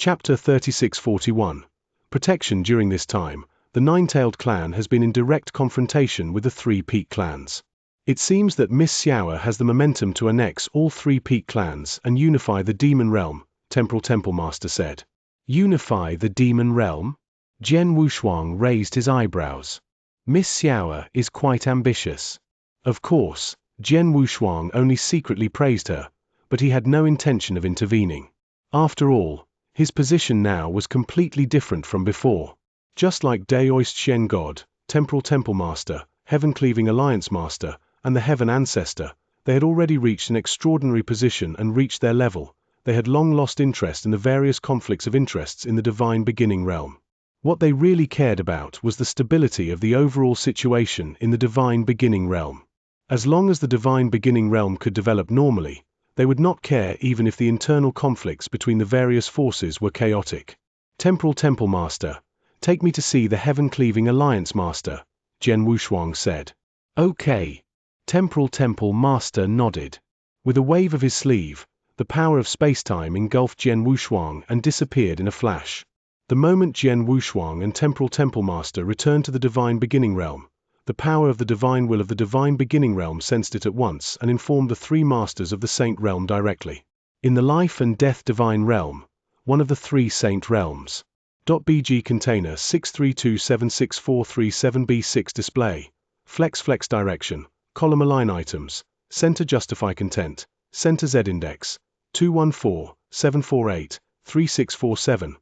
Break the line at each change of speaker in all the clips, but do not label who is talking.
Chapter 3641. Protection. During this time, the Nine-Tailed clan has been in direct confrontation with the Three Peak clans. It seems that Miss Xiao has the momentum to annex all Three Peak clans and unify the Demon Realm, Temporal Temple Master said. Unify the Demon Realm? Jian Wushuang raised his eyebrows. Miss Xiao is quite ambitious. Of course, Jian Wushuang only secretly praised her, but he had no intention of intervening. After all, his position now was completely different from before. Just like Daoist Shen God, Temporal Temple Master, Heaven Cleaving Alliance Master, and the Heaven Ancestor, they had already reached an extraordinary position and reached their level. They had long lost interest in the various conflicts of interests in the Divine Beginning Realm. What they really cared about was the stability of the overall situation in the Divine Beginning Realm. As long as the Divine Beginning Realm could develop normally, they would not care even if the internal conflicts between the various forces were chaotic. Temporal Temple Master, take me to see the Heaven Cleaving Alliance Master, Jian Wushuang said. Okay. Temporal Temple Master nodded. With a wave of his sleeve, the power of space-time engulfed Jian Wushuang and disappeared in a flash. The moment Jian Wushuang and Temporal Temple Master returned to the Divine Beginning Realm, the power of the divine will of the Divine Beginning Realm sensed it at once and informed the three masters of the Saint Realm directly. In the Life and Death Divine Realm, one of the three Saint Realms. .bg container 632764337b6 display. Flex direction, column align items, center justify content, center Z index, 214-748-3647.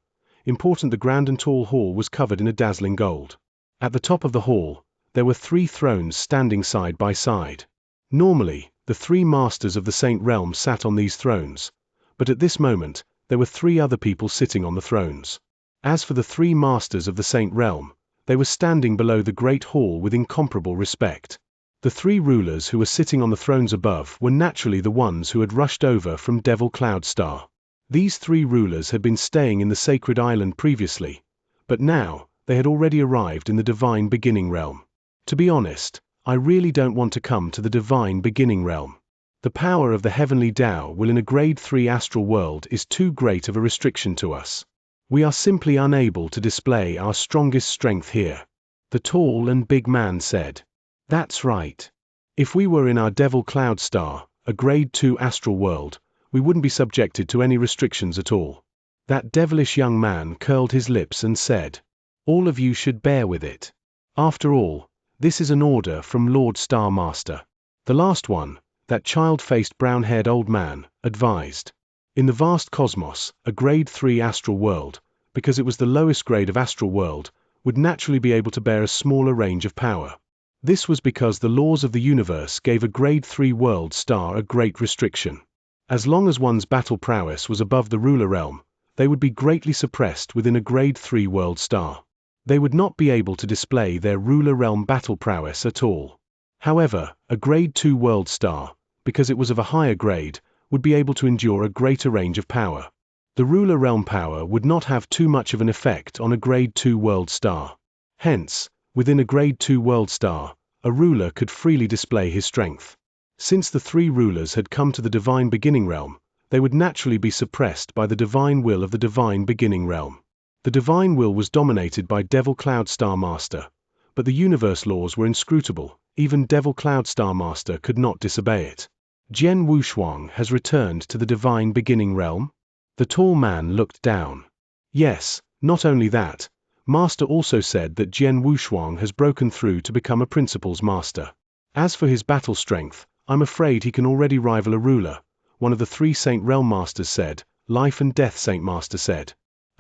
Important: the grand and tall hall was covered in a dazzling gold. At the top of the hall, there were three thrones standing side by side. Normally, the three masters of the Saint Realm sat on these thrones, but at this moment, there were three other people sitting on the thrones. As for the three masters of the Saint Realm, they were standing below the great hall with incomparable respect. The three rulers who were sitting on the thrones above were naturally the ones who had rushed over from Devil Cloud Star. These three rulers had been staying in the Sacred Island previously, but now, they had already arrived in the Divine Beginning Realm. To be honest, I really don't want to come to the Divine Beginning Realm. The power of the Heavenly Tao will in a Grade 3 astral world is too great of a restriction to us. We are simply unable to display our strongest strength here. The tall and big man said. That's right. If we were in our Devil Cloud Star, a Grade 2 astral world, we wouldn't be subjected to any restrictions at all. That devilish young man curled his lips and said, all of you should bear with it. After all, this is an order from Lord Star Master. The last one, that child-faced brown-haired old man, advised. In the vast cosmos, a Grade 3 astral world, because it was the lowest grade of astral world, would naturally be able to bear a smaller range of power. This was because the laws of the universe gave a Grade 3 world star a great restriction. As long as one's battle prowess was above the ruler realm, they would be greatly suppressed within a Grade 3 world star. They would not be able to display their ruler realm battle prowess at all. However, a Grade 2 world star, because it was of a higher grade, would be able to endure a greater range of power. The ruler realm power would not have too much of an effect on a Grade 2 world star. Hence, within a Grade 2 world star, a ruler could freely display his strength. Since the three rulers had come to the Divine Beginning Realm, they would naturally be suppressed by the divine will of the Divine Beginning Realm. The divine will was dominated by Devil Cloud Star Master, but the universe laws were inscrutable. Even Devil Cloud Star Master could not disobey it. Jian Wushuang has returned to the Divine Beginning Realm? The tall man looked down. Yes, not only that, Master also said that Jian Wushuang has broken through to become a Principal's Master. As for his battle strength, I'm afraid he can already rival a ruler, one of the three Saint Realm Masters said. Life and Death Saint Master said.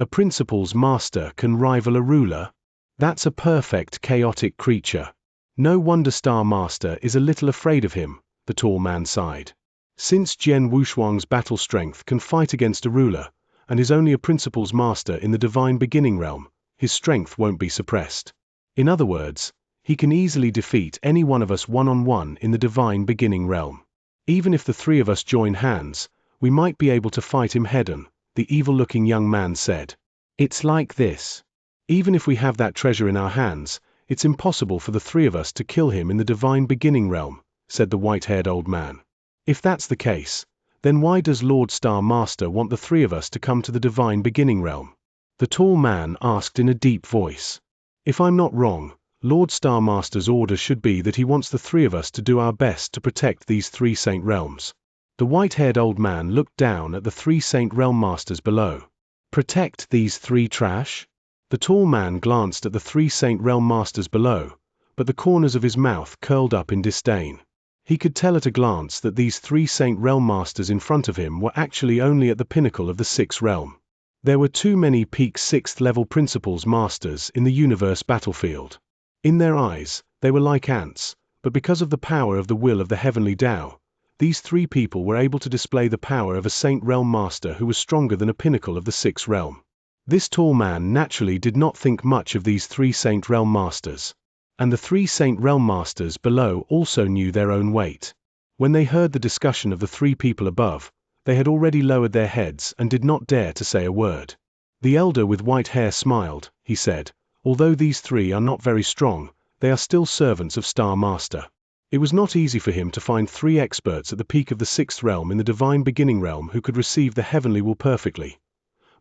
A Principal's Master can rival a ruler? That's a perfect chaotic creature. No wonder Star Master is a little afraid of him, the tall man sighed. Since Jian Wushuang's battle strength can fight against a ruler, and is only a Principal's Master in the Divine Beginning Realm, his strength won't be suppressed. In other words, he can easily defeat any one of us one-on-one in the Divine Beginning Realm. Even if the three of us join hands, we might be able to fight him head-on, the evil-looking young man said. It's like this. Even if we have that treasure in our hands, it's impossible for the three of us to kill him in the Divine Beginning Realm, said the white-haired old man. If that's the case, Then why does Lord Star Master want the three of us to come to the divine beginning realm? The tall man asked in a deep voice. If I'm not wrong, Lord Star Master's order should be that he wants the three of us to do our best to protect these three saint realms. The white-haired old man looked down at the three saint realm masters below. Protect these three trash? The tall man glanced at the three saint realm masters below, but the corners of his mouth curled up in disdain. He could tell at a glance that these three saint realm masters in front of him were actually only at the pinnacle of the sixth realm. There were too many peak sixth level principles masters in the universe battlefield. In their eyes, they were like ants, but because of the power of the will of the heavenly Tao, these three people were able to display the power of a saint realm master who was stronger than a pinnacle of the sixth realm. This tall man naturally did not think much of these three saint realm masters. And the three saint realm masters below also knew their own weight. When they heard the discussion of the three people above, they had already lowered their heads and did not dare to say a word. The elder with white hair smiled. He said, although these three are not very strong, they are still servants of Star Master. It was not easy for him to find three experts at the peak of the sixth realm in the divine beginning realm who could receive the heavenly will perfectly.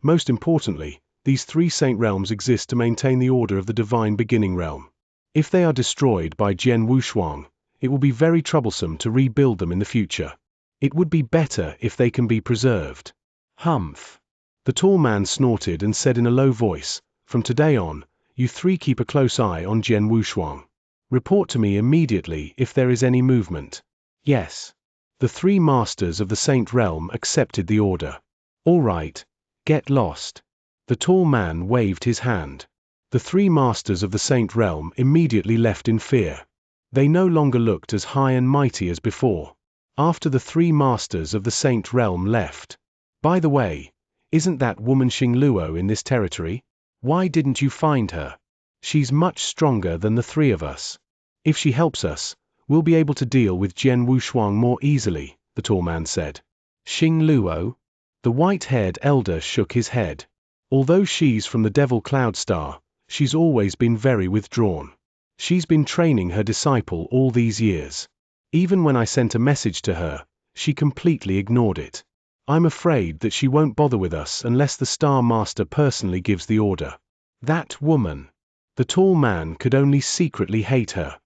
Most importantly, these three saint realms exist to maintain the order of the divine beginning realm. If they are destroyed by Jian Wushuang, it will be very troublesome to rebuild them in the future. It would be better if they can be preserved. Humph. The tall man snorted and said in a low voice, from today on, you three keep a close eye on Jian Wushuang. Report to me immediately if there is any movement. Yes. The three masters of the saint realm accepted the order. All right, get lost. The tall man waved his hand. The three masters of the saint realm immediately left in fear. They no longer looked as high and mighty as before. After the three masters of the saint realm left. By the way, isn't that woman Xing Luo in this territory? Why didn't you find her? She's much stronger than the three of us. If she helps us, we'll be able to deal with Jian Wushuang more easily, the tall man said. Xing Luo? The white-haired elder shook his head. Although she's from the Devil Cloud Star, she's always been very withdrawn. She's been training her disciple all these years. Even when I sent a message to her, she completely ignored it. I'm afraid that she won't bother with us unless the Star Master personally gives the order. That woman. The tall man could only secretly hate her.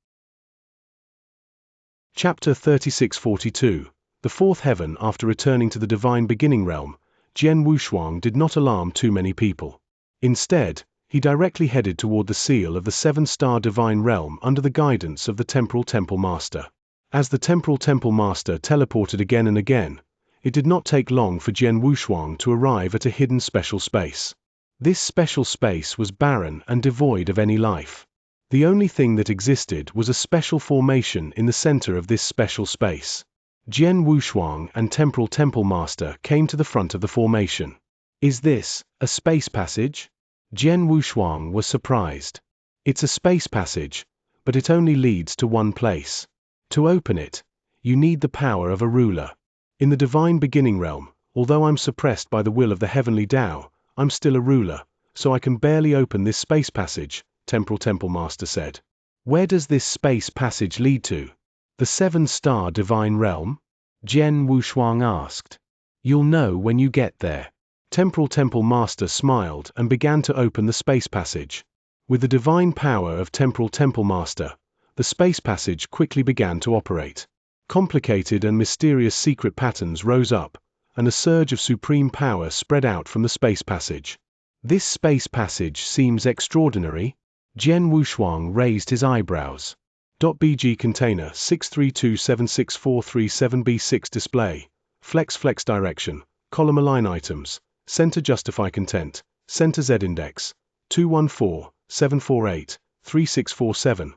Chapter 3642. The Fourth Heaven. After returning to the Divine Beginning Realm, Jian Wushuang did not alarm too many people. Instead, he directly headed toward the seal of the seven-star Divine Realm under the guidance of the Temporal Temple Master. As the Temporal Temple Master teleported again and again, it did not take long for Jian Wushuang to arrive at a hidden special space. This special space was barren and devoid of any life. The only thing that existed was a special formation in the center of this special space. Jian Wushuang and Temporal Temple Master came to the front of the formation. Is this a space passage? Jian Wushuang was surprised. It's a space passage, but it only leads to one place. To open it, you need the power of a ruler. In the Divine Beginning Realm, although I'm suppressed by the will of the Heavenly Tao, I'm still a ruler, so I can barely open this space passage, Temporal Temple Master said. Where does this space passage lead to? The seven-star Divine Realm? Jian Wushuang asked. You'll know when you get there. Temporal Temple Master smiled and began to open the space passage. With the divine power of Temporal Temple Master, the space passage quickly began to operate. Complicated and mysterious secret patterns rose up, and a surge of supreme power spread out from the space passage. This space passage seems extraordinary. Jian Wushuang raised his eyebrows. .bg container 632764337b6 display. Flex direction. Column align items. Center justify content. Center Z index. 214-748-3647.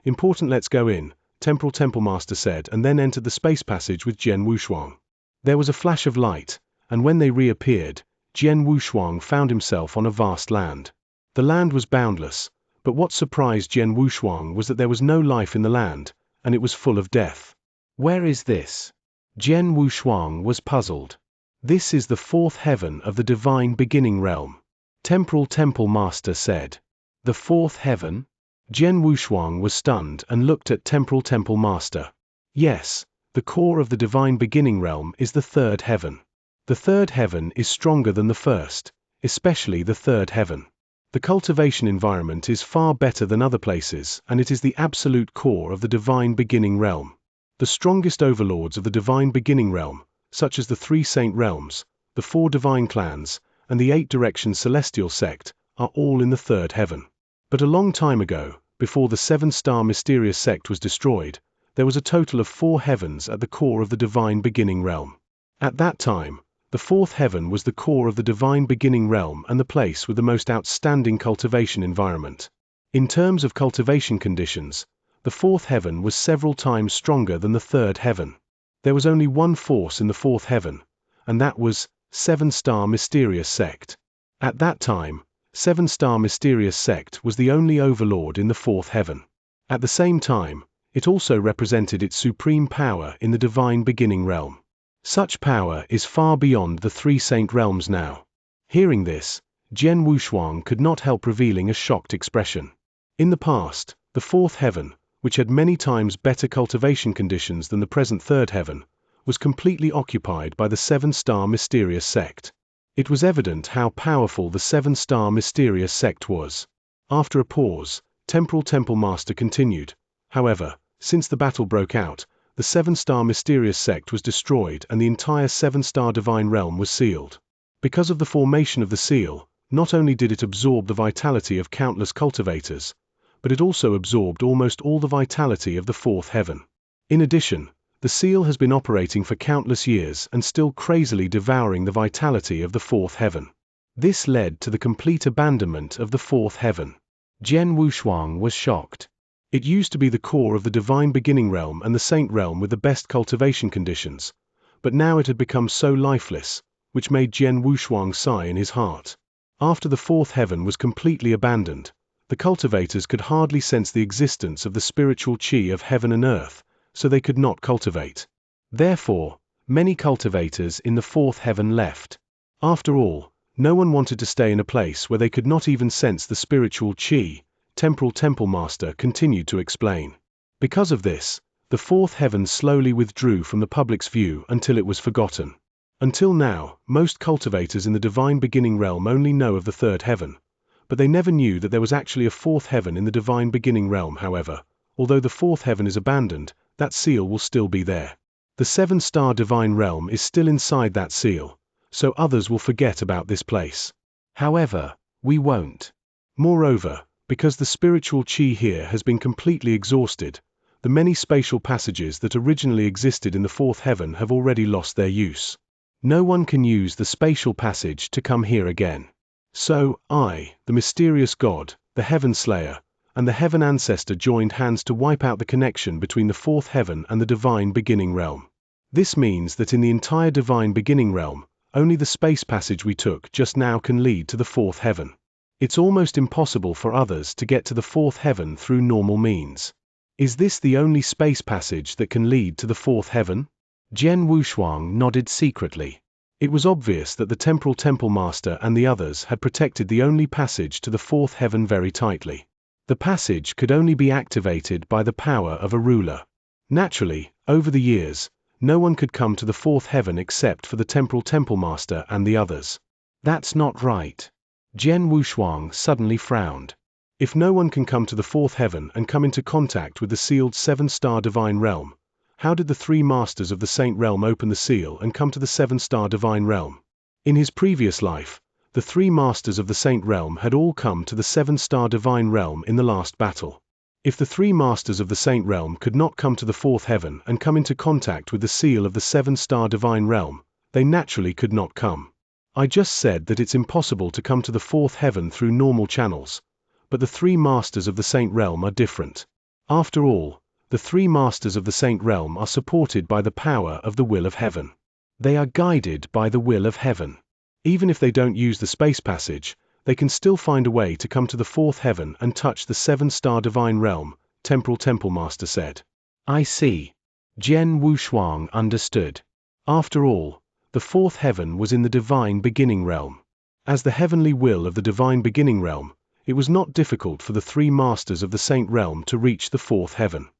Important, let's go in, Temporal Temple Master said, and then entered the space passage with Jian Wushuang. There was a flash of light, and when they reappeared, Jian Wushuang found himself on a vast land. The land was boundless, but what surprised Jian Wushuang was that there was no life in the land, and it was full of death. Where is this? Jian Wushuang was puzzled. This is the fourth heaven of the Divine Beginning Realm. Temporal Temple Master said. The fourth heaven? Jian Wushuang was stunned and looked at Temporal Temple Master. Yes, The core of the divine beginning realm is the third heaven. The third heaven is stronger than the first, especially the third heaven. The cultivation environment is far better than other places, and it is the absolute core of the divine beginning realm. The strongest overlords of the divine beginning realm, such as the 3 saint realms, the 4 divine clans, and the 8 direction celestial sect, are all in the third heaven. But a long time ago, before the 7-star mysterious sect was destroyed, there was a total of 4 heavens at the core of the divine beginning realm. At that time, the 4th heaven was the core of the divine beginning realm and the place with the most outstanding cultivation environment. In terms of cultivation conditions, the 4th heaven was several times stronger than the 3rd heaven. There was only one force in the 4th heaven, and that was 7-star mysterious sect. At that time, 7-star mysterious sect was the only overlord in the 4th heaven. At the same time, it also represented its supreme power in the divine beginning realm. Such power is far beyond the 3 saint realms now. Hearing this, Jian Wushuang could not help revealing a shocked expression. In the past, the 4th heaven, which had many times better cultivation conditions than the present 3rd heaven, was completely occupied by the 7-star mysterious sect. It was evident how powerful the 7-star mysterious sect was. After a pause, Temporal Temple Master continued, "However, since the battle broke out, the 7-star mysterious sect was destroyed and the entire 7-star divine realm was sealed. Because of the formation of the seal, not only did it absorb the vitality of countless cultivators, but it also absorbed almost all the vitality of the 4th heaven. In addition, the seal has been operating for countless years and still crazily devouring the vitality of the 4th heaven. This led to the complete abandonment of the 4th heaven." Jian Wushuang was shocked. It used to be the core of the divine beginning realm and the saint realm with the best cultivation conditions, but now it had become so lifeless, which made Jian Wushuang sigh in his heart. After the 4th heaven was completely abandoned, the cultivators could hardly sense the existence of the spiritual qi of heaven and earth, so they could not cultivate. Therefore, many cultivators in the 4th heaven left. After all, no one wanted to stay in a place where they could not even sense the spiritual qi. Temporal Temple Master continued to explain. Because of this, the 4th heaven slowly withdrew from the public's view until it was forgotten. Until now, most cultivators in the divine beginning realm only know of the 3rd heaven, but they never knew that there was actually a 4th heaven in the divine beginning realm. However, although the 4th heaven is abandoned, that seal will still be there. The 7-star divine realm is still inside that seal, so others will forget about this place. However, we won't. Moreover, because the spiritual qi here has been completely exhausted, the many spatial passages that originally existed in the 4th heaven have already lost their use. No one can use the spatial passage to come here again. So, I, the mysterious God, the Heaven Slayer, and the Heaven Ancestor joined hands to wipe out the connection between the 4th heaven and the divine beginning realm. This means that in the entire divine beginning realm, only the space passage we took just now can lead to the 4th heaven. It's almost impossible for others to get to the 4th heaven through normal means. Is this the only space passage that can lead to the 4th heaven? Jian Wushuang nodded secretly. It was obvious that the Temporal Temple Master and the others had protected the only passage to the 4th heaven very tightly. The passage could only be activated by the power of a ruler. Naturally, over the years, no one could come to the 4th heaven except for the Temporal Temple Master and the others. That's not right. Jian Wushuang suddenly frowned. If no one can come to the 4th heaven and come into contact with the sealed 7-star divine realm, how did the 3 masters of the saint realm open the seal and come to the 7-star divine realm? In his previous life, the 3 masters of the saint realm had all come to the 7-star divine realm in the last battle. If the 3 masters of the saint realm could not come to the 4th heaven and come into contact with the seal of the 7-star divine realm, they naturally could not come. I just said that it's impossible to come to the 4th heaven through normal channels, but the 3 masters of the saint realm are different. After all, the 3 masters of the saint realm are supported by the power of the will of heaven. They are guided by the will of heaven. Even if they don't use the space passage, they can still find a way to come to the 4th heaven and touch the 7-star divine realm, Temporal Temple Master said. I see. Jian Wushuang understood. After all, the 4th heaven was in the divine beginning realm. As the heavenly will of the divine beginning realm, it was not difficult for the 3 masters of the saint realm to reach the 4th heaven.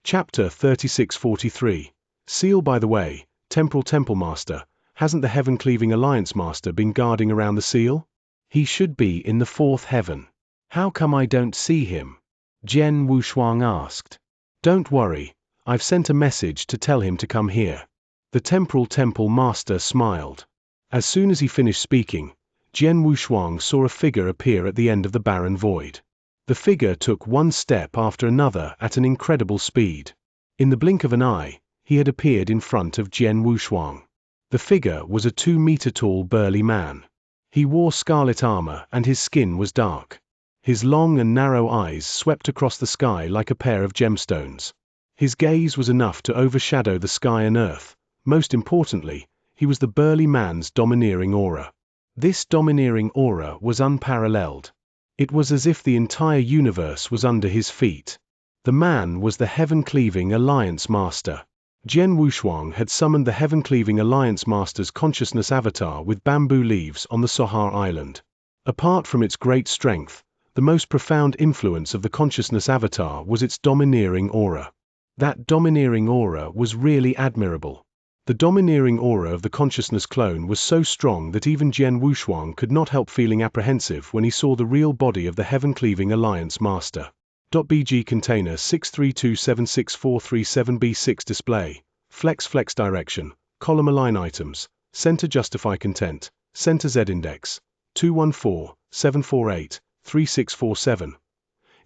Chapter 3643. Seal. By the way, Temporal Temple Master, hasn't the Heaven-Cleaving Alliance Master been guarding around the seal? He should be in the fourth heaven. How come I don't see him? Jian Wushuang asked. Don't worry, I've sent a message to tell him to come here. The Temporal Temple Master smiled. As soon as he finished speaking, Jian Wushuang saw a figure appear at the end of the barren void. The figure took one step after another at an incredible speed. In the blink of an eye, he had appeared in front of Jian Wushuang. The figure was a 2-meter-tall burly man. He wore scarlet armor and his skin was dark. His long and narrow eyes swept across the sky like a pair of gemstones. His gaze was enough to overshadow the sky and earth. Most importantly, he was the burly man's domineering aura. This domineering aura was unparalleled. It was as if the entire universe was under his feet. The man was the Heaven-Cleaving Alliance Master. Jian Wushuang had summoned the Heaven-Cleaving Alliance Master's consciousness avatar with bamboo leaves on the Sohar Island. Apart from its great strength, the most profound influence of the consciousness avatar was its domineering aura. That domineering aura was really admirable. The domineering aura of the consciousness clone was so strong that even Jian Wushuang could not help feeling apprehensive when he saw the real body of the Heaven-Cleaving Alliance Master. .bg container 632764337b6 display, flex direction, column align items, center justify content, center Z index, 214-748-3647.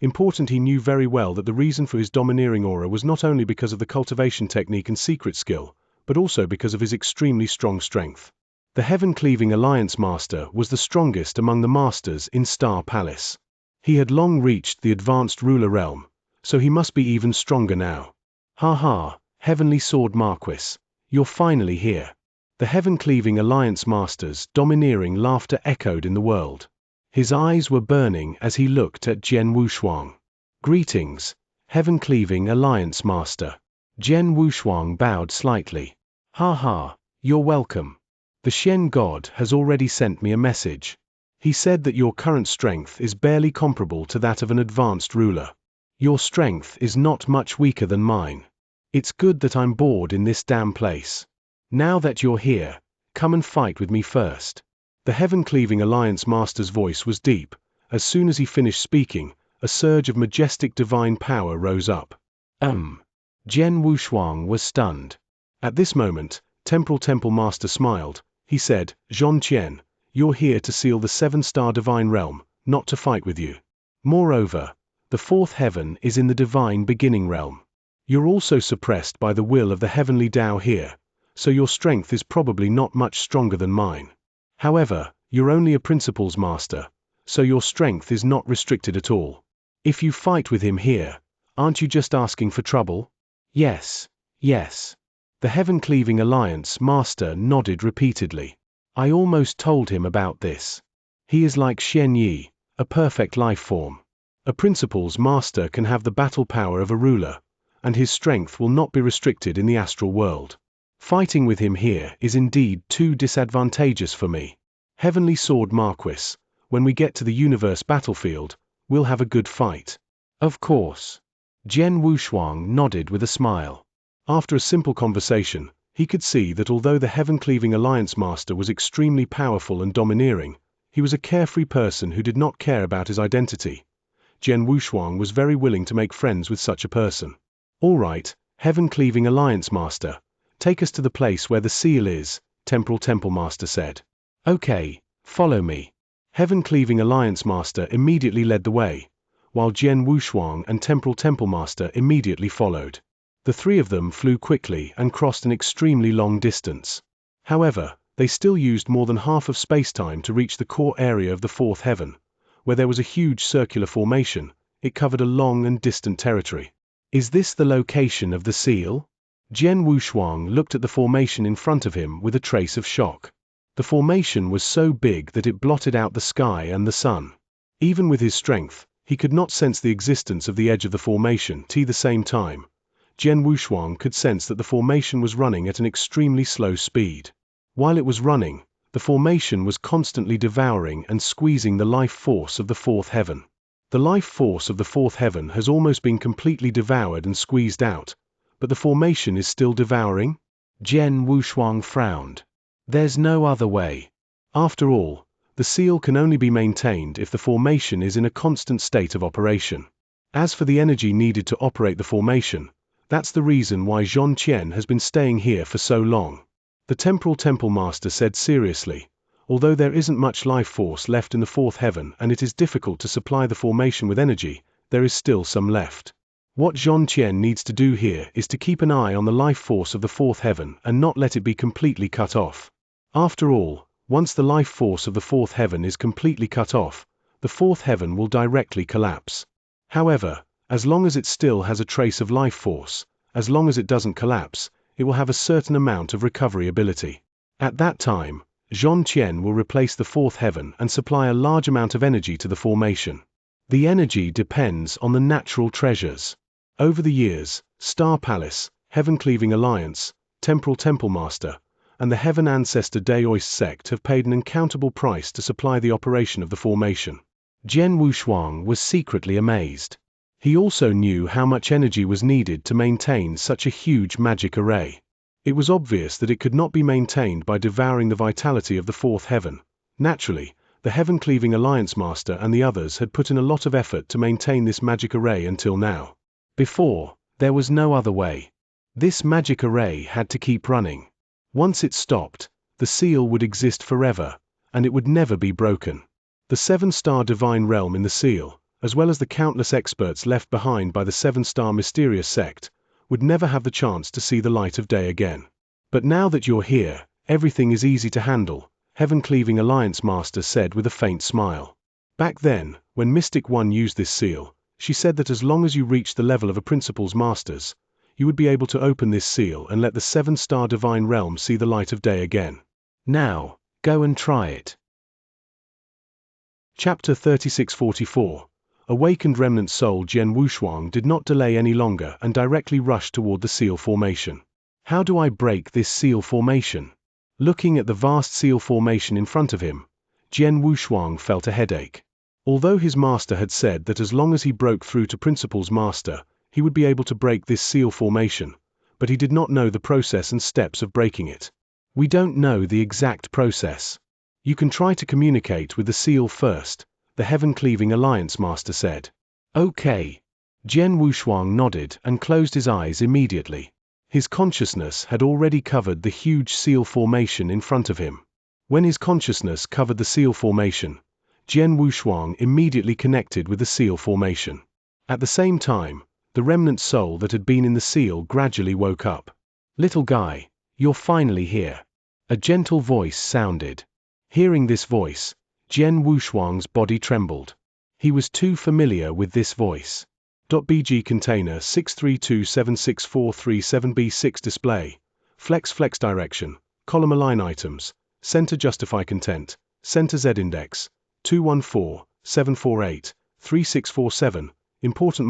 Important. He knew very well that the reason for his domineering aura was not only because of the cultivation technique and secret skill, but also because of his extremely strong strength. The Heaven-Cleaving Alliance Master was the strongest among the masters in Star Palace. He had long reached the advanced ruler realm, so he must be even stronger now. Ha ha, Heavenly Sword Marquis, you're finally here. The Heaven-Cleaving Alliance Master's domineering laughter echoed in the world. His eyes were burning as he looked at Jian Wushuang. Greetings, Heaven-Cleaving Alliance Master. Jian Wushuang bowed slightly. Ha ha, you're welcome. The Shen God has already sent me a message. He said that your current strength is barely comparable to that of an advanced ruler. Your strength is not much weaker than mine. It's good that I'm bored in this damn place. Now that you're here, come and fight with me first. The Heaven-Cleaving Alliance Master's voice was deep. As soon as he finished speaking, a surge of majestic divine power rose up. Jian Wushuang was stunned. At this moment, Temporal Temple Master smiled. He said, Xianxia, you're here to seal the 7-star divine realm, not to fight with you. Moreover, the fourth heaven is in the divine beginning realm. You're also suppressed by the will of the heavenly Tao here, so your strength is probably not much stronger than mine. However, you're only a principles master, so your strength is not restricted at all. If you fight with him here, aren't you just asking for trouble? Yes. The Heaven-Cleaving Alliance Master nodded repeatedly. I almost told him about this. He is like Xianxia, a perfect life form. A principles master can have the battle power of a ruler, and his strength will not be restricted in the astral world. Fighting with him here is indeed too disadvantageous for me. Heavenly Sword Marquis, when we get to the universe battlefield, we'll have a good fight. Of course. Jian Wushuang nodded with a smile. After a simple conversation, he could see that although the Heaven-Cleaving Alliance Master was extremely powerful and domineering, he was a carefree person who did not care about his identity. Jian Wushuang was very willing to make friends with such a person. All right, Heaven-Cleaving Alliance Master, take us to the place where the seal is, Temporal Temple Master said. Okay, follow me. Heaven-Cleaving Alliance Master immediately led the way, while Jian Wushuang and Temporal Temple Master immediately followed. The three of them flew quickly and crossed an extremely long distance. However, they still used more than half of space-time to reach the core area of the fourth heaven, where there was a huge circular formation. It covered a long and distant territory. Is this the location of the seal? Jian Wushuang looked at the formation in front of him with a trace of shock. The formation was so big that it blotted out the sky and the sun. Even with his strength, he could not sense the existence of the edge of the formation. At the same time, Jian Wushuang could sense that the formation was running at an extremely slow speed. While it was running, the formation was constantly devouring and squeezing the life force of the fourth heaven. The life force of the fourth heaven has almost been completely devoured and squeezed out, but the formation is still devouring? Jian Wushuang frowned. There's no other way. After all, the seal can only be maintained if the formation is in a constant state of operation. As for the energy needed to operate the formation, that's the reason why Xianxia has been staying here for so long. The temporal temple master said seriously, although there isn't much life force left in the fourth heaven and it is difficult to supply the formation with energy, there is still some left. What Xianxia needs to do here is to keep an eye on the life force of the fourth heaven and not let it be completely cut off. After all, once the life force of the fourth heaven is completely cut off, the fourth heaven will directly collapse. However, as long as it still has a trace of life force, as long as it doesn't collapse, it will have a certain amount of recovery ability. At that time, Xianxia will replace the fourth heaven and supply a large amount of energy to the formation. The energy depends on the natural treasures. Over the years, Star Palace, Heaven Cleaving Alliance, Temporal Temple Master, and the Heaven Ancestor Daoist sect have paid an uncountable price to supply the operation of the formation. Jian Wushuang was secretly amazed. He also knew how much energy was needed to maintain such a huge magic array. It was obvious that it could not be maintained by devouring the vitality of the fourth heaven. Naturally, the Heaven Cleaving Alliance Master and the others had put in a lot of effort to maintain this magic array until now. Before, there was no other way. This magic array had to keep running. Once it stopped, the seal would exist forever, and it would never be broken. The seven-star divine realm in the seal, as well as the countless experts left behind by the seven-star mysterious sect, would never have the chance to see the light of day again. But now that you're here, everything is easy to handle, Heaven Cleaving Alliance Master said with a faint smile. Back then, when Mystic One used this seal, she said that as long as you reached the level of a Principal's Masters, you would be able to open this seal and let the seven-star divine realm see the light of day again. Now, go and try it. Chapter 3644. Awakened remnant soul Jian Wushuang did not delay any longer and directly rushed toward the seal formation. How do I break this seal formation? Looking at the vast seal formation in front of him, Jian Wushuang felt a headache. Although his master had said that as long as he broke through to Principal's Master, he would be able to break this seal formation, but he did not know the process and steps of breaking it. We don't know the exact process. You can try to communicate with the seal first, the Heaven Cleaving Alliance Master said. Okay. Jian Wushuang nodded and closed his eyes immediately. His consciousness had already covered the huge seal formation in front of him. When his consciousness covered the seal formation, Jian Wushuang immediately connected with the seal formation. At the same time, the remnant soul that had been in the seal gradually woke up. Little guy, you're finally here. A gentle voice sounded. Hearing this voice, Jian Wushuang's body trembled. He was too familiar with this voice. .bg container 632764337b6 display. Flex direction, column align items, center justify content, center Z index, 214-748-3647, important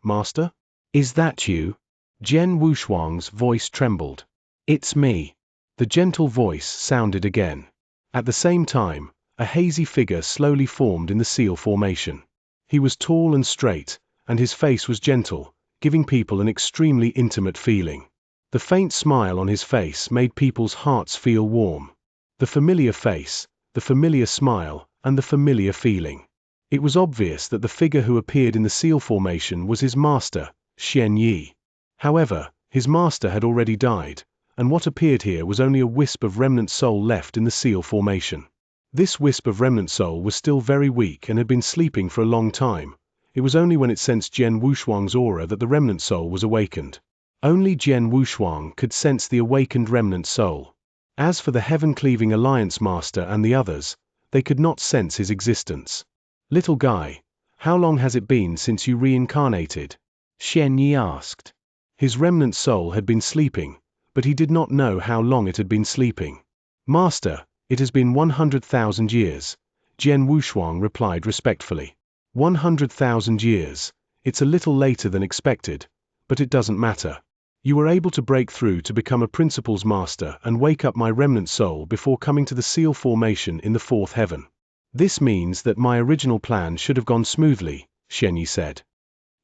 master? Is that you? Jian Wushuang's voice trembled. It's me. The gentle voice sounded again. At the same time, a hazy figure slowly formed in the seal formation. He was tall and straight, and his face was gentle, giving people an extremely intimate feeling. The faint smile on his face made people's hearts feel warm. The familiar face, the familiar smile, and the familiar feeling. It was obvious that the figure who appeared in the seal formation was his master, Xianxia. However, his master had already died, and what appeared here was only a wisp of remnant soul left in the seal formation. This wisp of remnant soul was still very weak and had been sleeping for a long time. It was only when it sensed Jian Wushuang's aura that the remnant soul was awakened. Only Jian Wushuang could sense the awakened remnant soul. As for the Heaven Cleaving Alliance Master and the others, they could not sense his existence. Little guy, how long has it been since you reincarnated? Xianxia asked. His remnant soul had been sleeping, but he did not know how long it had been sleeping. Master, it has been 100,000 years, Jian Wushuang replied respectfully. 100,000 years, it's a little later than expected, but it doesn't matter. You were able to break through to become a Principal's Master and wake up my remnant soul before coming to the seal formation in the fourth heaven. This means that my original plan should have gone smoothly, Xianxia said.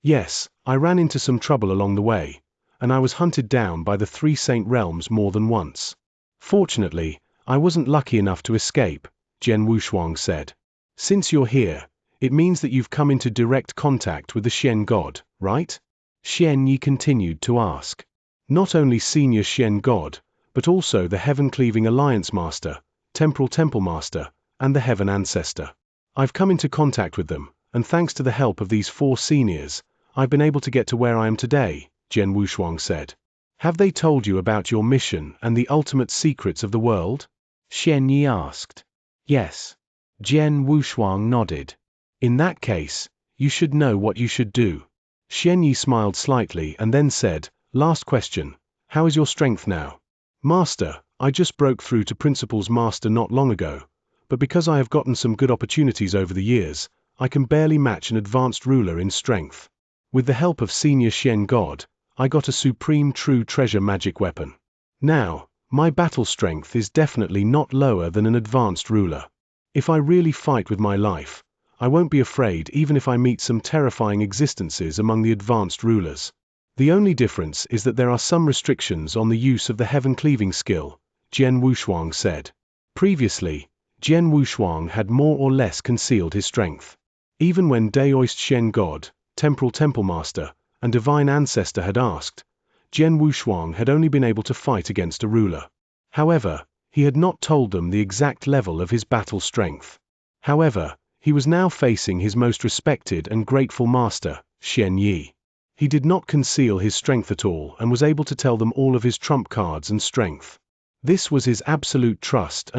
Yes, I ran into some trouble along the way, and I was hunted down by the three Saint Realms more than once. Fortunately, I wasn't lucky enough to escape, Jian Wushuang said. Since you're here, it means that you've come into direct contact with the Xian God, right? Xianxia continued to ask. Not only Senior Xian God, but also the Heaven-Cleaving Alliance Master, Temporal Temple Master, and the Heaven Ancestor. I've come into contact with them, and thanks to the help of these four seniors, I've been able to get to where I am today, Jian Wushuang said. Have they told you about your mission and the ultimate secrets of the world? Xianxia asked. Yes. Jian Wushuang nodded. In that case, you should know what you should do. Xianxia smiled slightly and then said, Last question, how is your strength now? Master, I just broke through to Principal's Master not long ago, but because I have gotten some good opportunities over the years, I can barely match an advanced ruler in strength. With the help of Senior Xian God, I got a supreme true treasure magic weapon. Now, my battle strength is definitely not lower than an advanced ruler. If I really fight with my life, I won't be afraid even if I meet some terrifying existences among the advanced rulers. The only difference is that there are some restrictions on the use of the heaven-cleaving skill, Jian Wushuang said. Previously, Jian Wushuang had more or less concealed his strength. Even when Daoist Xian God, Temporal Temple Master, and Divine Ancestor had asked, Jian Wushuang had only been able to fight against a ruler. However, he had not told them the exact level of his battle strength. However, he was now facing his most respected and grateful master, Xianxia. He did not conceal his strength at all and was able to tell them all of his trump cards and strength. This was his absolute trust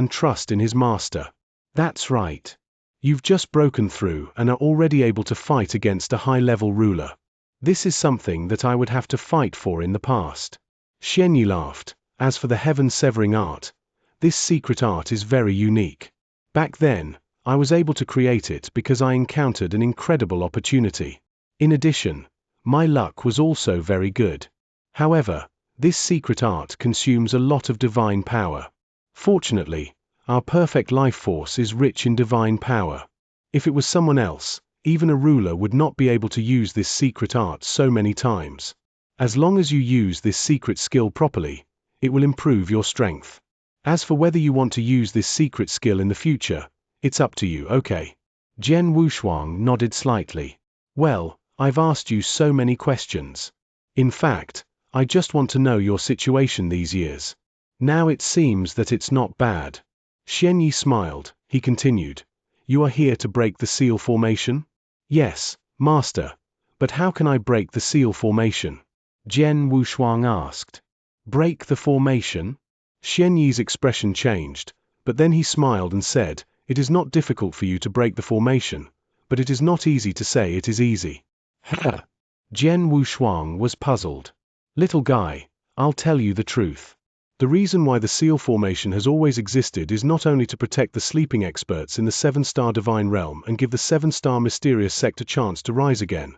in his master. That's right. You've just broken through and are already able to fight against a high-level ruler. This is something that I would have to fight for in the past. Xianxia laughed. As for the heaven-severing art, this secret art is very unique. Back then, I was able to create it because I encountered an incredible opportunity. In addition, my luck was also very good. However, this secret art consumes a lot of divine power. Fortunately, our perfect life force is rich in divine power. If it was someone else, even a ruler would not be able to use this secret art so many times. As long as you use this secret skill properly, it will improve your strength. As for whether you want to use this secret skill in the future, it's up to you, okay? Jian Wushuang nodded slightly. Well, I've asked you so many questions. In fact, I just want to know your situation these years. Now it seems that it's not bad. Xianxia smiled. He continued, You are here to break the seal formation? Yes, Master. But how can I break the seal formation? Jian Wushuang asked. Break the formation? Xianxia's expression changed, but then he smiled and said, It is not difficult for you to break the formation, but it is not easy to say it is easy. Ha! Jian Wushuang was puzzled. Little guy, I'll tell you the truth. The reason why the seal formation has always existed is not only to protect the sleeping experts in the 7-star divine realm and give the 7-star mysterious sect a chance to rise again,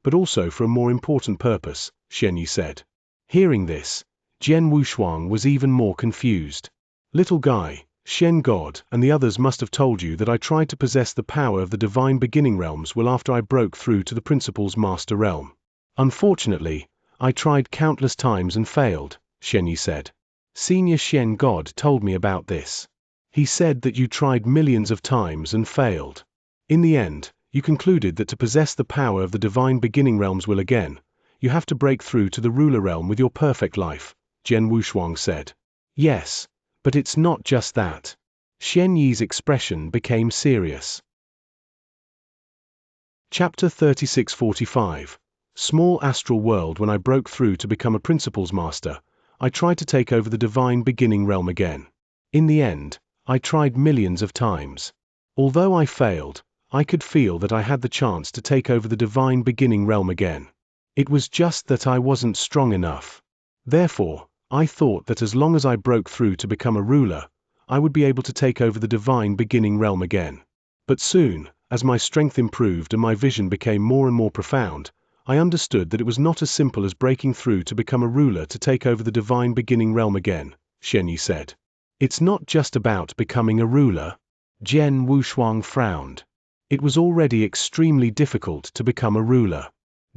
but also for a more important purpose, Xianxia said. Hearing this, Jian Wushuang was even more confused. Little guy, Xian God and the others must have told you that I tried to possess the power of the divine beginning realms well after I broke through to the Principal's master realm. Unfortunately, I tried countless times and failed, Xianxia said. Senior Xian God told me about this. He said that you tried millions of times and failed. In the end, you concluded that to possess the power of the divine beginning realms will again, you have to break through to the ruler realm with your perfect life, Jian Wushuang said. Yes, but it's not just that. Xianxia's expression became serious. Chapter 3645. Small astral world. When I broke through to become a Principal's Master, I tried to take over the divine beginning realm again. In the end, I tried millions of times. Although I failed, I could feel that I had the chance to take over the divine beginning realm again. It was just that I wasn't strong enough. Therefore, I thought that as long as I broke through to become a ruler, I would be able to take over the divine beginning realm again. But soon, as my strength improved and my vision became more and more profound, I understood that it was not as simple as breaking through to become a ruler to take over the divine beginning realm again, Xianxia said. It's not just about becoming a ruler. Jian Wushuang frowned. It was already extremely difficult to become a ruler.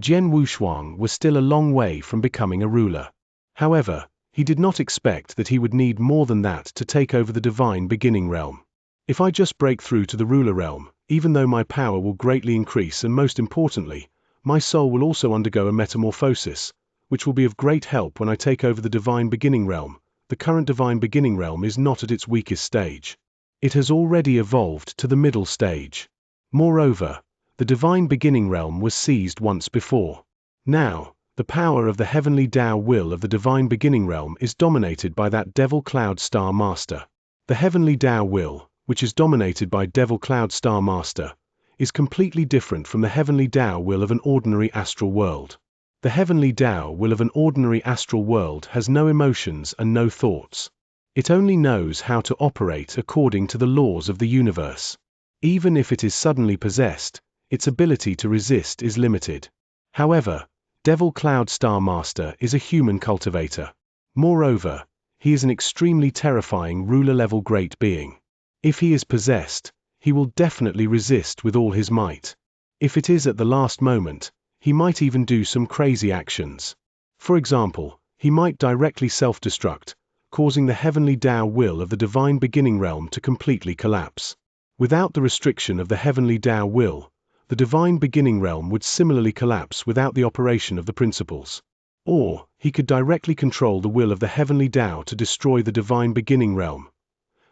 Jian Wushuang was still a long way from becoming a ruler. However, he did not expect that he would need more than that to take over the divine beginning realm. If I just break through to the ruler realm, even though my power will greatly increase and most importantly, my soul will also undergo a metamorphosis, which will be of great help when I take over the divine beginning realm. The current divine beginning realm is not at its weakest stage. It has already evolved to the middle stage. Moreover, the divine beginning realm was seized once before. Now, the power of the heavenly Tao will of the divine beginning realm is dominated by that Devil Cloud Star Master. The heavenly Tao will, which is dominated by Devil Cloud Star Master, is completely different from the heavenly Tao will of an ordinary astral world. The heavenly Tao will of an ordinary astral world has no emotions and no thoughts. It only knows how to operate according to the laws of the universe. Even if it is suddenly possessed, its ability to resist is limited. However, Devil Cloud Star Master is a human cultivator. Moreover, he is an extremely terrifying ruler-level great being. If he is possessed, he will definitely resist with all his might. If it is at the last moment, he might even do some crazy actions. For example, he might directly self-destruct, causing the heavenly Tao will of the divine beginning realm to completely collapse. Without the restriction of the heavenly Tao will, the divine beginning realm would similarly collapse without the operation of the principles. Or, he could directly control the will of the heavenly Tao to destroy the divine beginning realm.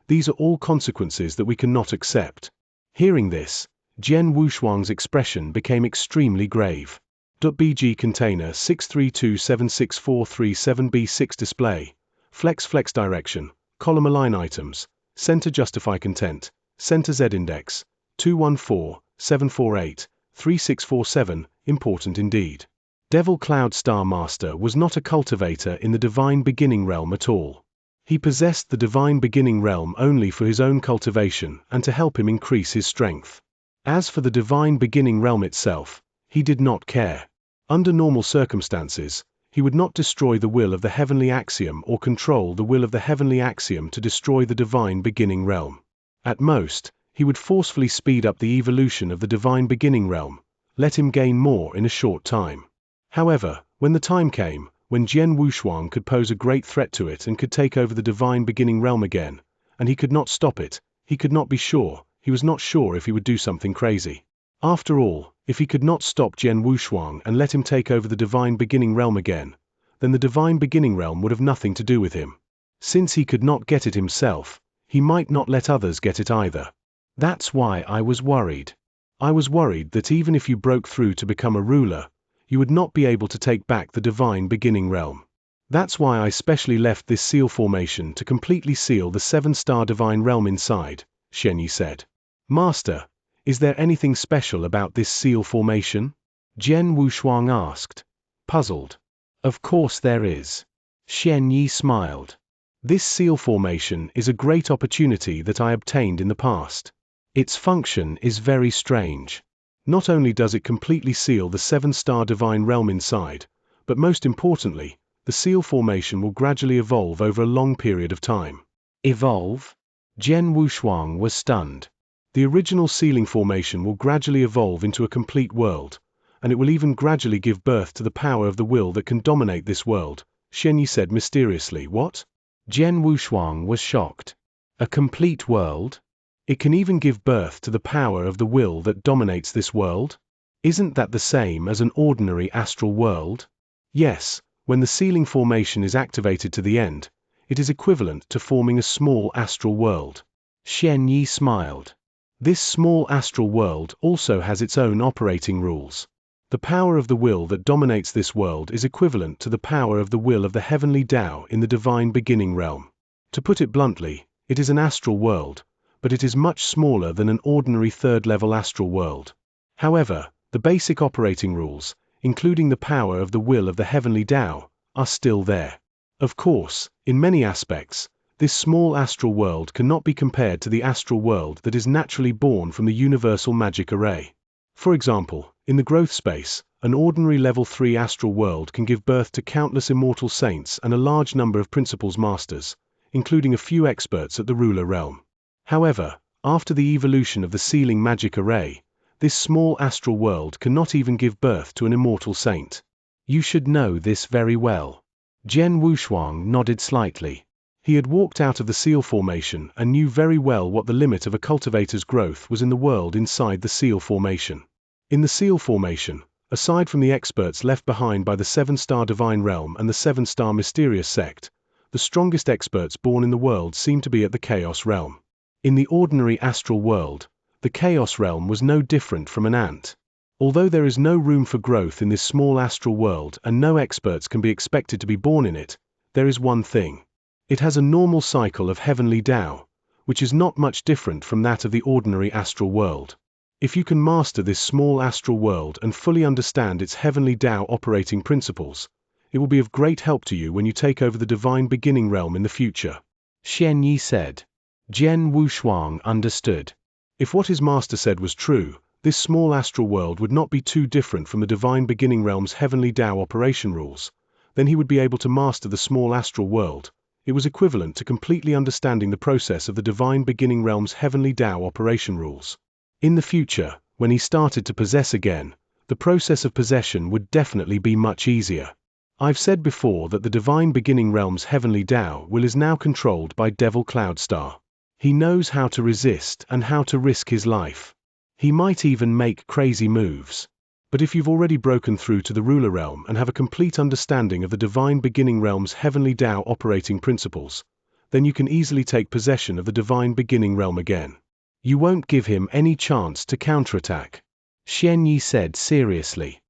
These are all consequences that we cannot accept. Hearing this, Jian Wushuang's expression became extremely grave. .bg container 632764337b6 display. Flex direction, column align items, center justify content, center Z index, 214-748-3647, important indeed. Devil Cloud Star Master was not a cultivator in the divine beginning realm at all. He possessed the divine beginning realm only for his own cultivation and to help him increase his strength. As for the divine beginning realm itself, he did not care. Under normal circumstances, he would not destroy the will of the heavenly axiom or control the will of the heavenly axiom to destroy the divine beginning realm. At most, he would forcefully speed up the evolution of the divine beginning realm, let him gain more in a short time. However, when the time came, when Jian Wushuang could pose a great threat to it and could take over the divine beginning realm again, and he could not stop it, he could not be sure, he was not sure if he would do something crazy. After all, if he could not stop Jian Wushuang and let him take over the divine beginning realm again, then the divine beginning realm would have nothing to do with him. Since he could not get it himself, he might not let others get it either. That's why I was worried. I was worried that even if you broke through to become a ruler, you would not be able to take back the divine beginning realm. That's why I specially left this seal formation to completely seal the 7-star divine realm inside, Xianxia said. Master, is there anything special about this seal formation? Jian Wushuang asked, puzzled. Of course there is. Xianxia smiled. This seal formation is a great opportunity that I obtained in the past. Its function is very strange. Not only does it completely seal the 7-star divine realm inside, but most importantly, the seal formation will gradually evolve over a long period of time. Evolve? Jian Wushuang was stunned. The original sealing formation will gradually evolve into a complete world, and it will even gradually give birth to the power of the will that can dominate this world, Xianxia said mysteriously. What? Jian Wushuang was shocked. A complete world? It can even give birth to the power of the will that dominates this world? Isn't that the same as an ordinary astral world? Yes, when the sealing formation is activated to the end, it is equivalent to forming a small astral world. Xianxia smiled. This small astral world also has its own operating rules. The power of the will that dominates this world is equivalent to the power of the will of the heavenly Tao in the divine beginning realm. To put it bluntly, it is an astral world, but it is much smaller than an ordinary third-level astral world. However, the basic operating rules, including the power of the will of the heavenly Tao, are still there. Of course, in many aspects, this small astral world cannot be compared to the astral world that is naturally born from the universal magic array. For example, in the growth space, an ordinary level 3 astral world can give birth to countless immortal saints and a large number of principles masters, including a few experts at the ruler realm. However, after the evolution of the sealing magic array, This small astral world cannot even give birth to an immortal saint.
You should know this very well. Jian Wushuang nodded slightly.
He had walked out of the seal formation and knew very well what the limit of a cultivator's growth was in the world inside the seal formation. In the seal formation, aside from the experts left behind by the 7-star divine realm and the 7-star mysterious sect, the strongest experts born in the world seemed to be at the chaos realm. In the ordinary astral world, the chaos realm was no different from an ant. Although there is no room for growth in this small astral world and no experts can be expected to be born in it, there is one thing. It has a normal cycle of heavenly Tao, which is not much different from that of the ordinary astral world. If you can master this small astral world and fully understand its heavenly Tao operating principles, it will be of great help to you when you take over the divine beginning realm in the future.
Xianxia said. Jian Wushuang understood.
If what his master said was true, this small astral world would not be too different from the divine beginning realm's heavenly Tao operation rules, then he would be able to master the small astral world. It was equivalent to completely understanding the process of the divine beginning realm's heavenly Tao operation rules. In the future, when he started to possess again, the process of possession would definitely be much easier. I've said before that the divine beginning realm's heavenly Tao will is now controlled by Devil Cloudstar. He knows how to resist and how to risk his life. He might even make crazy moves. But if you've already broken through to the ruler realm and have a complete understanding of the divine beginning realm's heavenly Tao operating principles, then you can easily take possession of the divine beginning realm again. You won't give him any chance to counterattack,
Xianxia said seriously.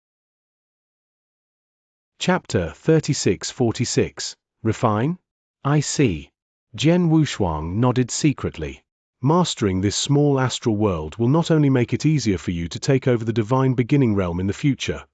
Chapter 3646. Refine?
I see. Jian Wushuang nodded secretly.
Mastering this small astral world will not only make it easier for you to take over the divine beginning realm in the future,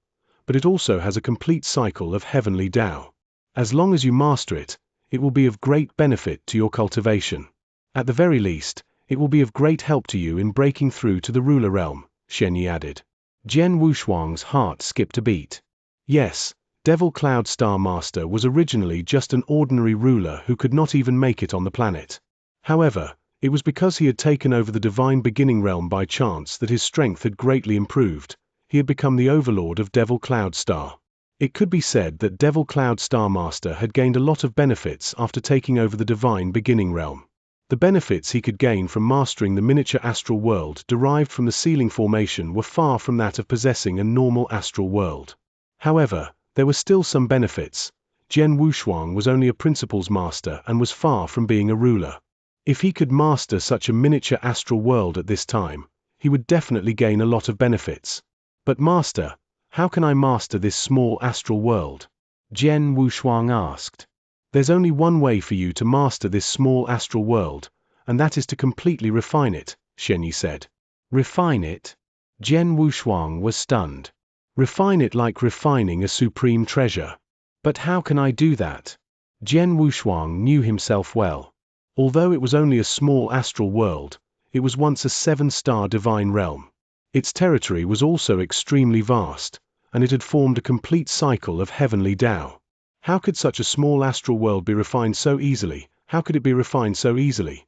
but it also has a complete cycle of heavenly Tao. As long as you master it, it will be of great benefit to your cultivation. At the very least, it will be of great help to you in breaking through to the ruler realm, Xianxia added.
Jian Wushuang's heart skipped a beat.
Yes, Devil Cloudstar Master was originally just an ordinary ruler who could not even make it on the planet. However, it was because he had taken over the divine beginning realm by chance that his strength had greatly improved. He had become the overlord of Devil Cloudstar. It could be said that Devil Cloudstar Master had gained a lot of benefits after taking over the divine beginning realm. The benefits he could gain from mastering the miniature astral world derived from the sealing formation were far from that of possessing a normal astral world. However, there were still some benefits. Jian Wushuang was only a principles master and was far from being a ruler. If he could master such a miniature astral world at this time, he would definitely gain a lot of benefits. But master, how can I master this small astral world?
Jian Wushuang asked.
There's only one way for you to master this small astral world, and that is to completely refine it, Xianxia said.
Refine it? Jian Wushuang was stunned.
Refine it like refining a supreme treasure.
But how can I do that?
Jian Wushuang knew himself well. Although it was only a small astral world, it was once a 7-star divine realm. Its territory was also extremely vast, and it had formed a complete cycle of heavenly Tao. How could such a small astral world be refined so easily? How could it be refined so easily?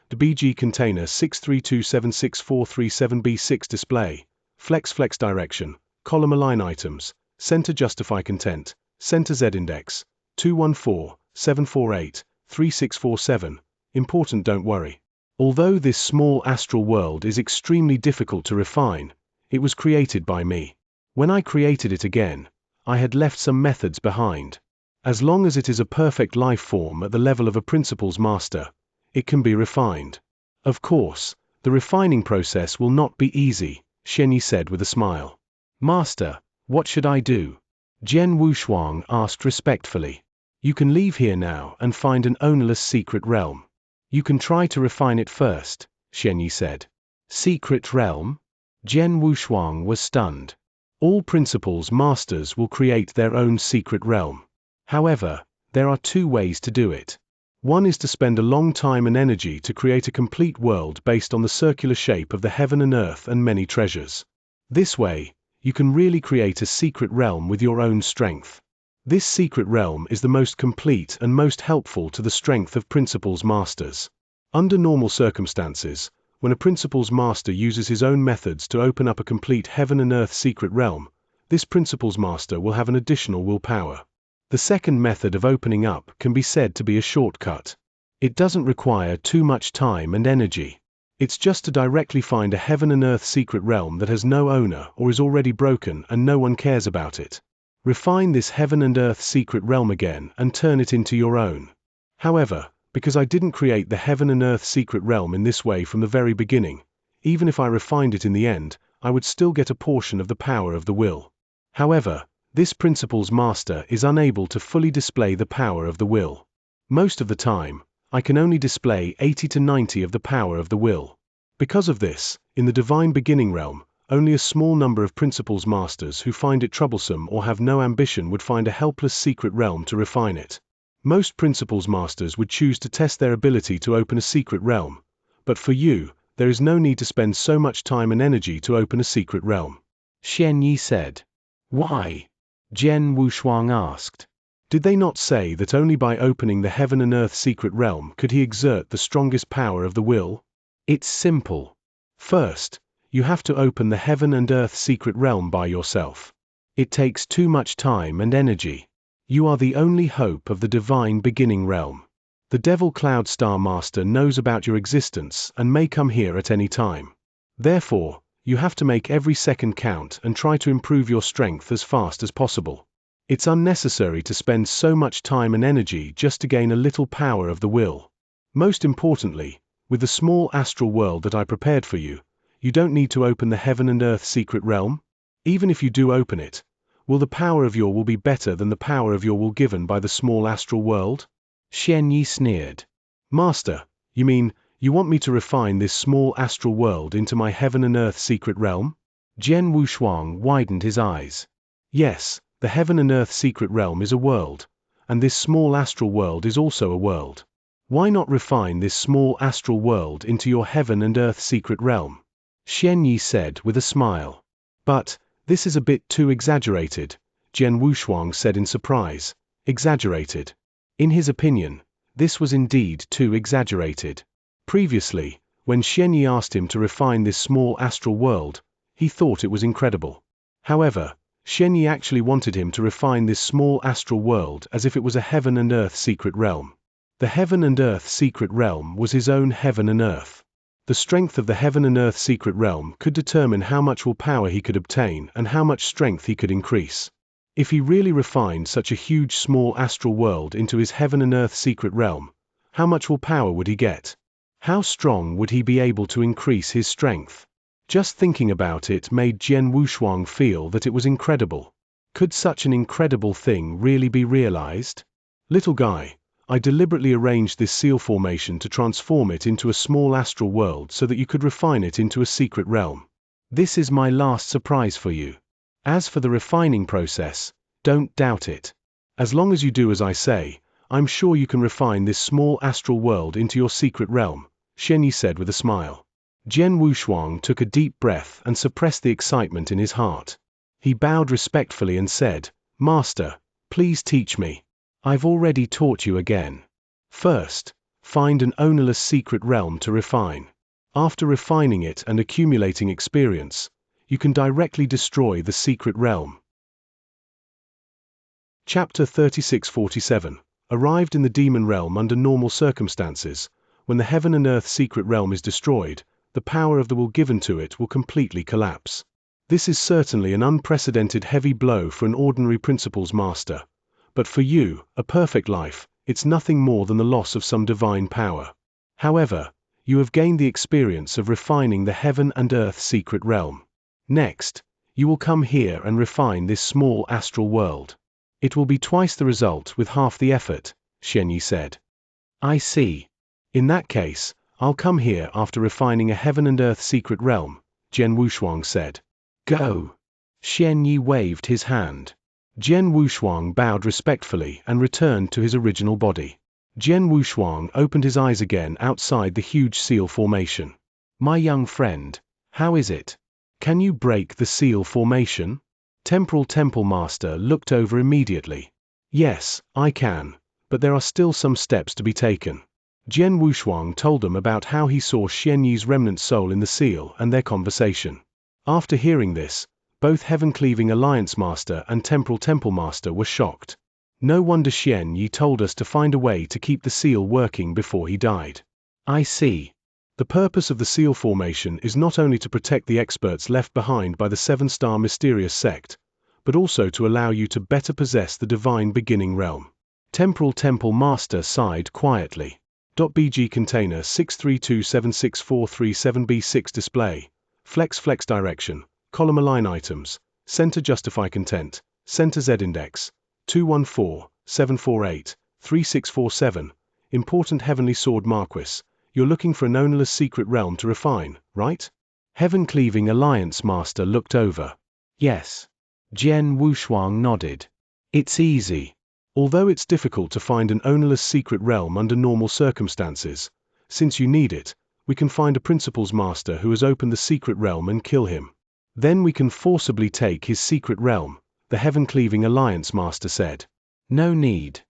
The BG container 632764437B6 display, flex direction, column align items, center justify content, center Z index, 214-748-3647. Important, don't worry. Although this small astral world is extremely difficult to refine, it was created by me. When I created it again, I had left some methods behind. As long as it is a perfect life form at the level of a principles master, it can be refined. Of course, the refining process will not be easy, Xianxia said with a smile.
Master, what should I do?
Jian Wushuang asked respectfully. You can leave here now and find an ownerless secret realm. You can try to refine it first, Xianxia said.
Secret realm? Jian Wushuang was stunned.
All principles masters will create their own secret realm. However, there are two ways to do it. One is to spend a long time and energy to create a complete world based on the circular shape of the heaven and earth and many treasures. This way, you can really create a secret realm with your own strength. This secret realm is the most complete and most helpful to the strength of principles masters. Under normal circumstances, When a principal's master uses his own methods to open up a complete heaven and earth secret realm, this principal's master will have an additional willpower. The second method of opening up can be said to be a shortcut. It doesn't require too much time and energy. It's just to directly find a heaven and earth secret realm that has no owner or is already broken and no one cares about it. Refine this heaven and earth secret realm again and turn it into your own. However, because I didn't create the heaven and earth secret realm in this way from the very beginning, even if I refined it in the end, I would still get a portion of the power of the will. However, this principal's master is unable to fully display the power of the will. Most of the time, I can only display 80 to 90 of the power of the will. Because of this, in the divine beginning realm, only a small number of principal's masters who find it troublesome or have no ambition would find a helpless secret realm to refine it. Most principal's masters would choose to test their ability to open a secret realm, but for you, there is no need to spend so much time and energy to open a secret realm.
Xianxia said. Why? Jian Wushuang asked.
Did they not say that only by opening the heaven and earth secret realm could he exert the strongest power of the will?
It's simple.
First, you have to open the heaven and earth secret realm by yourself.
It takes too much time and energy.
You are the only hope of the divine beginning realm. The Devil Cloud Star Master knows about your existence and may come here at any time. Therefore, you have to make every second count and try to improve your strength as fast as possible. It's unnecessary to spend so much time and energy just to gain a little power of the will. Most importantly, with the small astral world that I prepared for you, you don't need to open the heaven and earth secret realm. Even if you do open it, will the power of your will be better than the power of your will given by the small astral world?
Xianxia sneered.
Master, you mean, you want me to refine this small astral world into my heaven and earth secret realm?
Jian Wushuang widened his eyes.
Yes, the heaven and earth secret realm is a world, and this small astral world is also a world. Why not refine this small astral world into your heaven and earth secret realm?
Xianxia said with a smile.
But, this is a bit too exaggerated, Jian Wushuang said in surprise. Exaggerated. In his opinion, this was indeed too exaggerated. Previously, when Xianxia asked him to refine this small astral world, he thought it was incredible. However, Xianxia actually wanted him to refine this small astral world as if it was a heaven and earth secret realm. The heaven and earth secret realm was his own heaven and earth. The strength of the heaven and earth secret realm could determine how much willpower he could obtain and how much strength he could increase. If he really refined such a huge small astral world into his heaven and earth secret realm, how much willpower would he get? How strong would he be able to increase his strength? Just thinking about it made Jian Wushuang feel that it was incredible. Could such an incredible thing really be realized? Little guy, I deliberately arranged this seal formation to transform it into a small astral world so that you could refine it into a secret realm. This is my last surprise for you. As for the refining process, don't doubt it. As long as you do as I say, I'm sure you can refine this small astral world into your secret realm, Xianxia said with a smile. Jian Wushuang took a deep breath and suppressed the excitement in his heart. He bowed respectfully and said, Master, please teach me. I've already taught you again. First, find an ownerless secret realm to refine. After refining it and accumulating experience, you can directly destroy the secret realm. Chapter 3647. Arrived in the demon realm under normal circumstances, when the heaven and earth secret realm is destroyed, the power of the will given to it will completely collapse. This is certainly an unprecedented heavy blow for an ordinary principal's master. But for you, a perfect life, it's nothing more than the loss of some divine power. However, you have gained the experience of refining the heaven and earth secret realm. Next, you will come here and refine this small astral world. It will be twice the result with half the effort, Xianxia said.
I see.
In that case, I'll come here after refining a heaven and earth secret realm, Jian Wushuang said.
Go.
Xianxia waved his hand. Jian Wushuang bowed respectfully and returned to his original body. Jian Wushuang opened his eyes again outside the huge seal formation. My young friend, how is it? Can you break the seal formation? Temporal Temple Master looked over immediately. Yes, I can, but there are still some steps to be taken. Jian Wushuang told them about how he saw Xianxia's remnant soul in the seal and their conversation. After hearing this, both Heaven-Cleaving Alliance Master and Temporal Temple Master were shocked. No wonder Xianxia told us to find a way to keep the seal working before he died.
I see.
The purpose of the seal formation is not only to protect the experts left behind by the seven-star mysterious sect, but also to allow you to better possess the divine beginning realm. Temporal Temple Master sighed quietly. .bg container 632764337b6 display. Flex direction. Column align items. Center justify content. Center Z index. 214-748-3647. Important Heavenly Sword Marquis. You're looking for an ownerless secret realm to refine, right?
Heaven-Cleaving Alliance Master looked over. Yes. Jian Wushuang nodded. It's easy.
Although it's difficult to find an ownerless secret realm under normal circumstances, since you need it, we can find a Principles Master who has opened the secret realm and kill him. Then we can forcibly take his secret realm, the Heaven-Cleaving Alliance Master said.
No need.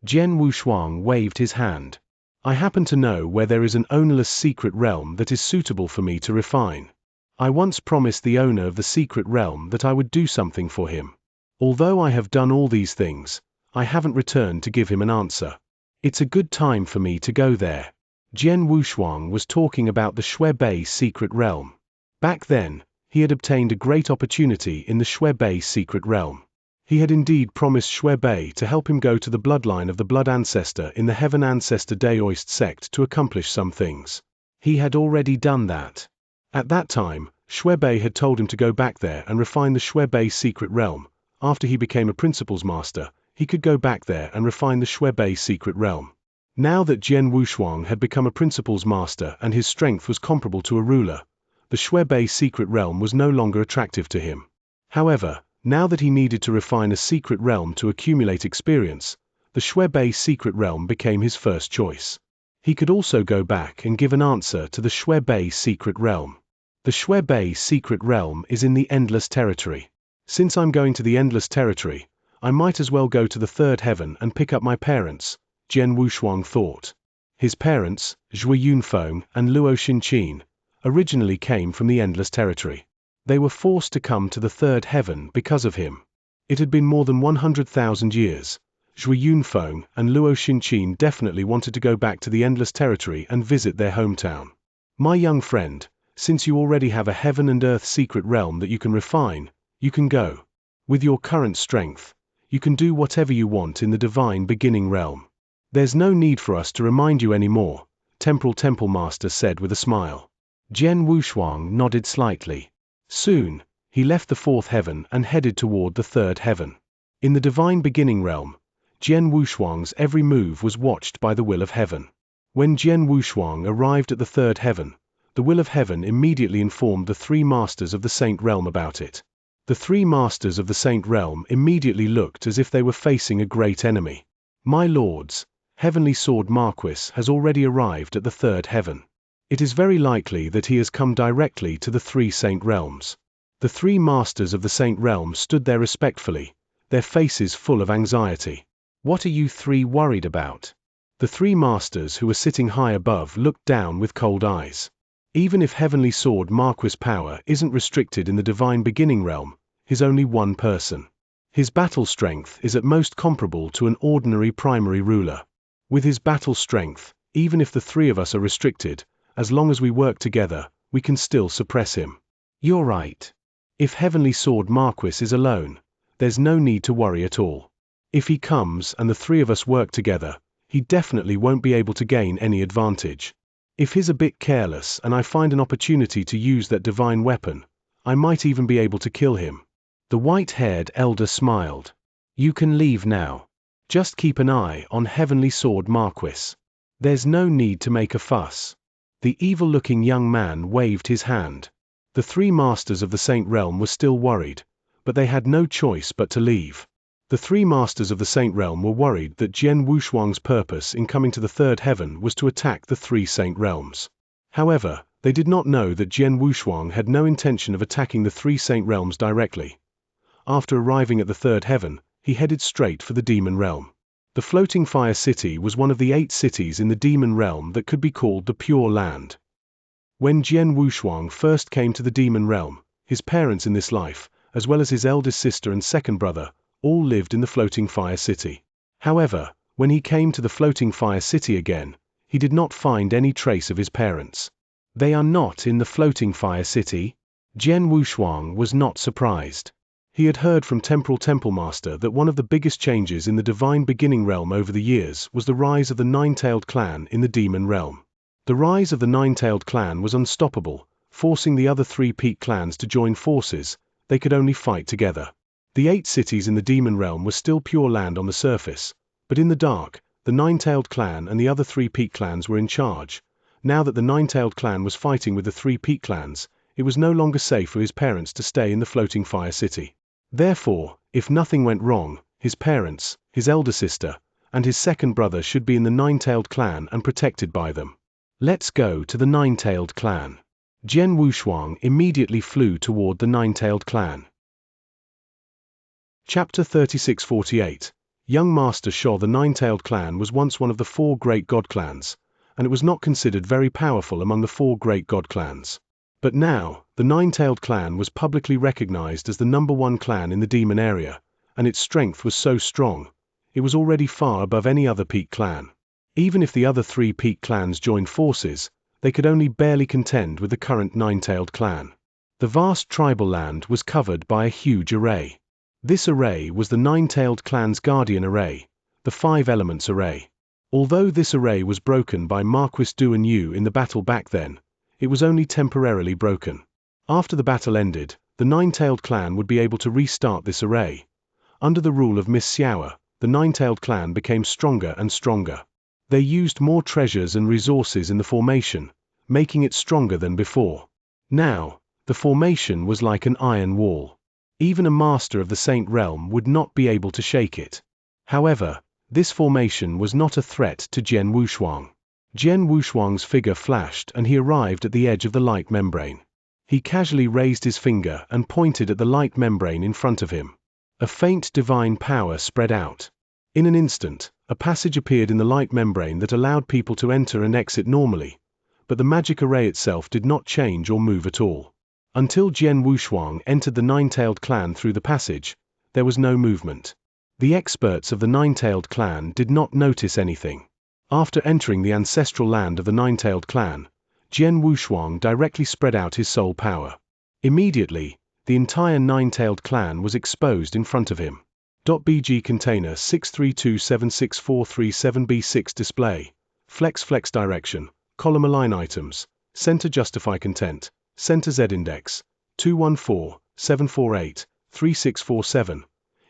Jian Wushuang waved his hand.
I happen to know where there is an ownerless secret realm that is suitable for me to refine. I once promised the owner of the secret realm that I would do something for him. Although I have done all these things, I haven't returned to give him an answer. It's a good time for me to go there.
Jian Wushuang was talking about the Shui secret realm.
Back then, he had obtained a great opportunity in the Shui secret realm. He had indeed promised Shui to help him go to the bloodline of the blood ancestor in the Heaven Ancestor Daoist sect to accomplish some things.
He had already done that.
At that time, Shui had told him to go back there and refine the Shui secret realm. After he became a Principles Master, he could go back there and refine the Shui secret realm. Now that Jian Wushuang had become a Principles Master and his strength was comparable to a ruler, the Shui secret realm was no longer attractive to him. However, now that he needed to refine a secret realm to accumulate experience, the Shui secret realm became his first choice. He could also go back and give an answer to the Shui secret realm. The Shui secret realm is in the Endless Territory. Since I'm going to the Endless Territory, I might as well go to the third heaven and pick up my parents, Jian Wushuang thought. His parents, Zhui Yunfeng and Luo Xinqin, originally came from the Endless Territory. They were forced to come to the third heaven because of him. It had been more than 100,000 years. Zhui Yunfeng and Luo Xinqin definitely wanted to go back to the Endless Territory and visit their hometown. My young friend, since you already have a heaven and earth secret realm that you can refine, you can go. With your current strength, you can do whatever you want in the divine beginning realm. There's no need for us to remind you anymore, Temporal Temple Master said with a smile.
Jian Wushuang nodded slightly.
Soon, he left the fourth heaven and headed toward the third heaven. In the divine beginning realm, Jian Wushuang's every move was watched by the will of heaven. When Jian Wushuang arrived at the third heaven, the will of heaven immediately informed the three masters of the Saint Realm about it. The three masters of the Saint Realm immediately looked as if they were facing a great enemy. My lords, Heavenly Sword Marquis has already arrived at the third heaven. It is very likely that he has come directly to the three Saint Realms. The three masters of the Saint Realm stood there respectfully, their faces full of anxiety.
What are you three worried about?
The three masters who were sitting high above looked down with cold eyes. Even if Heavenly Sword Marquis' power isn't restricted in the divine beginning realm, he's only one person. His battle strength is at most comparable to an ordinary primary ruler. With his battle strength, even if the three of us are restricted, as long as we work together, we can still suppress him.
You're right.
If Heavenly Sword Marquis is alone, there's no need to worry at all. If he comes and the three of us work together, he definitely won't be able to gain any advantage. If he's a bit careless and I find an opportunity to use that divine weapon, I might even be able to kill him.
The white-haired elder smiled. You can leave now.
Just keep an eye on Heavenly Sword Marquis. There's no need to make a fuss. The evil-looking young man waved his hand. The three masters of the Saint Realm were still worried, but they had no choice but to leave. The three masters of the Saint Realm were worried that Jian Wushuang's purpose in coming to the third heaven was to attack the three Saint Realms. However, they did not know that Jian Wushuang had no intention of attacking the three Saint Realms directly. After arriving at the third heaven, he headed straight for the demon realm. The floating fire city was one of the 8 cities in the demon realm that could be called the Pure Land. When Jian Wushuang first came to the demon realm, his parents in this life, as well as his eldest sister and second brother, all lived in the floating fire city. However, when he came to the floating fire city again, he did not find any trace of his parents. They are not in the floating fire city? Jian Wushuang was not surprised. He had heard from Temporal Temple Master that one of the biggest changes in the divine beginning realm over the years was the rise of the Nine-Tailed Clan in the demon realm. The rise of the Nine-Tailed Clan was unstoppable, forcing the other 3 peak clans to join forces. They could only fight together. The 8 cities in the demon realm were still pure land on the surface, but in the dark, the Nine-Tailed Clan and the other 3 peak clans were in charge. Now that the Nine-Tailed Clan was fighting with the 3 peak clans, it was no longer safe for his parents to stay in the floating fire city. Therefore, if nothing went wrong, his parents, his elder sister, and his second brother should be in the Nine-Tailed Clan and protected by them. Let's go to the Nine-Tailed Clan. Jian Wushuang immediately flew toward the Nine-Tailed Clan. Chapter 3648. Young Master Sho. The Nine-Tailed Clan was once one of the 4 great god clans, and it was not considered very powerful among the 4 great god clans. But now, the Nine-Tailed Clan was publicly recognized as the #1 clan in the demon area, and its strength was so strong, it was already far above any other peak clan. Even if the other 3 peak clans joined forces, they could only barely contend with the current Nine-Tailed Clan. The vast tribal land was covered by a huge array. This array was the Nine-Tailed Clan's guardian array, the 5 elements array. Although this array was broken by Marquis Duan Yu in the battle back then, it was only temporarily broken. After the battle ended, the Nine-Tailed Clan would be able to restart this array. Under the rule of Miss Xiaowa, the Nine-Tailed Clan became stronger and stronger. They used more treasures and resources in the formation, making it stronger than before. Now, the formation was like an iron wall. Even a master of the Saint Realm would not be able to shake it. However, this formation was not a threat to Jian Wushuang. Jian Wushuang's figure flashed and he arrived at the edge of the light membrane. He casually raised his finger and pointed at the light membrane in front of him. A faint divine power spread out. In an instant, a passage appeared in the light membrane that allowed people to enter and exit normally, but the magic array itself did not change or move at all. Until Jian Wushuang entered the Nine-Tailed Clan through the passage, there was no movement. The experts of the Nine-Tailed Clan did not notice anything. After entering the ancestral land of the Nine-Tailed Clan, Jian Wushuang directly spread out his soul power. Immediately, the entire Nine-Tailed Clan was exposed in front of him. .bg container 632764337b6 display, flex direction, column align items, center justify content, center Z index, 214-748-3647.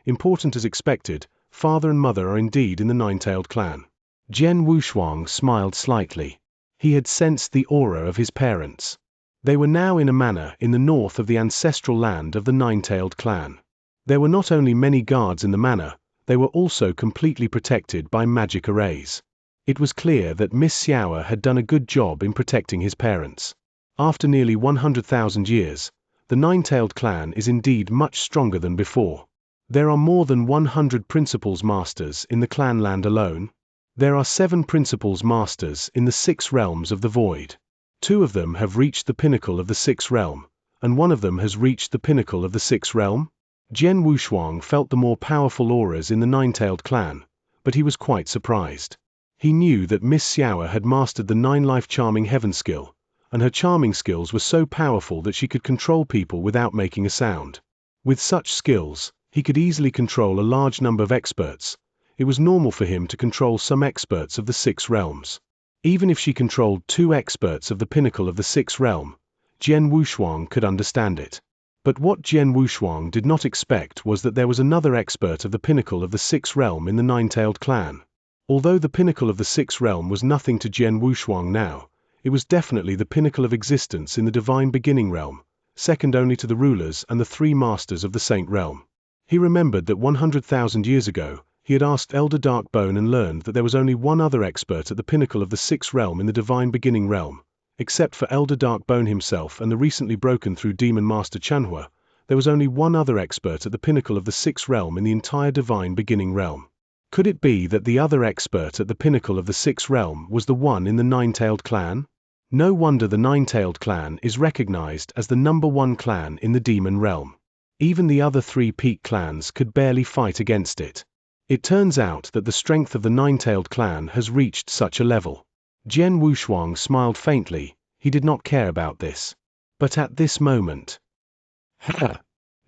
Important as expected, father and mother are indeed in the Nine-Tailed Clan. Jian Wushuang smiled slightly. He had sensed the aura of his parents. They were now in a manor in the north of the ancestral land of the Nine-Tailed Clan. There were not only many guards in the manor, they were also completely protected by magic arrays. It was clear that Miss Xiaowa had done a good job in protecting his parents. After nearly 100,000 years, the Nine-Tailed Clan is indeed much stronger than before. There are more than 100 Principals Masters in the clan land alone. There are 7 Principals Masters in the 6 realms of the void. 2 of them have reached the pinnacle of the 6th realm, and 1 of them has reached the pinnacle of the 6th realm. Jian Wushuang felt the more powerful auras in the Nine-Tailed Clan, but he was quite surprised. He knew that Miss Xiaowa had mastered the 9-life charming heaven skill, and her charming skills were so powerful that she could control people without making a sound. With such skills, he could easily control a large number of experts. It was normal for him to control some experts of the 6 realms. Even if she controlled 2 experts of the pinnacle of the 6th realm, Jian Wushuang could understand it. But what Jian Wushuang did not expect was that there was another expert of the pinnacle of the 6th realm in the Nine-Tailed Clan. Although the pinnacle of the 6th realm was nothing to Jian Wushuang now, it was definitely the pinnacle of existence in the divine beginning realm, second only to the rulers and the 3 masters of the Saint Realm. He remembered that 100,000 years ago, he had asked Elder Darkbone and learned that there was only one other expert at the pinnacle of the 6th realm in the divine beginning realm. Except for Elder Darkbone himself and the recently broken through Demon Master Chanhua, there was only one other expert at the pinnacle of the 6th realm in the entire divine beginning realm. Could it be that the other expert at the pinnacle of the sixth realm was the one in the nine-tailed clan? No wonder the nine-tailed clan is recognized as the #1 clan in the demon realm. Even the other three peak clans could barely fight against it. It turns out that the strength of the nine-tailed clan has reached such a level. Jian Wushuang smiled faintly. He did not care about this. But at this moment,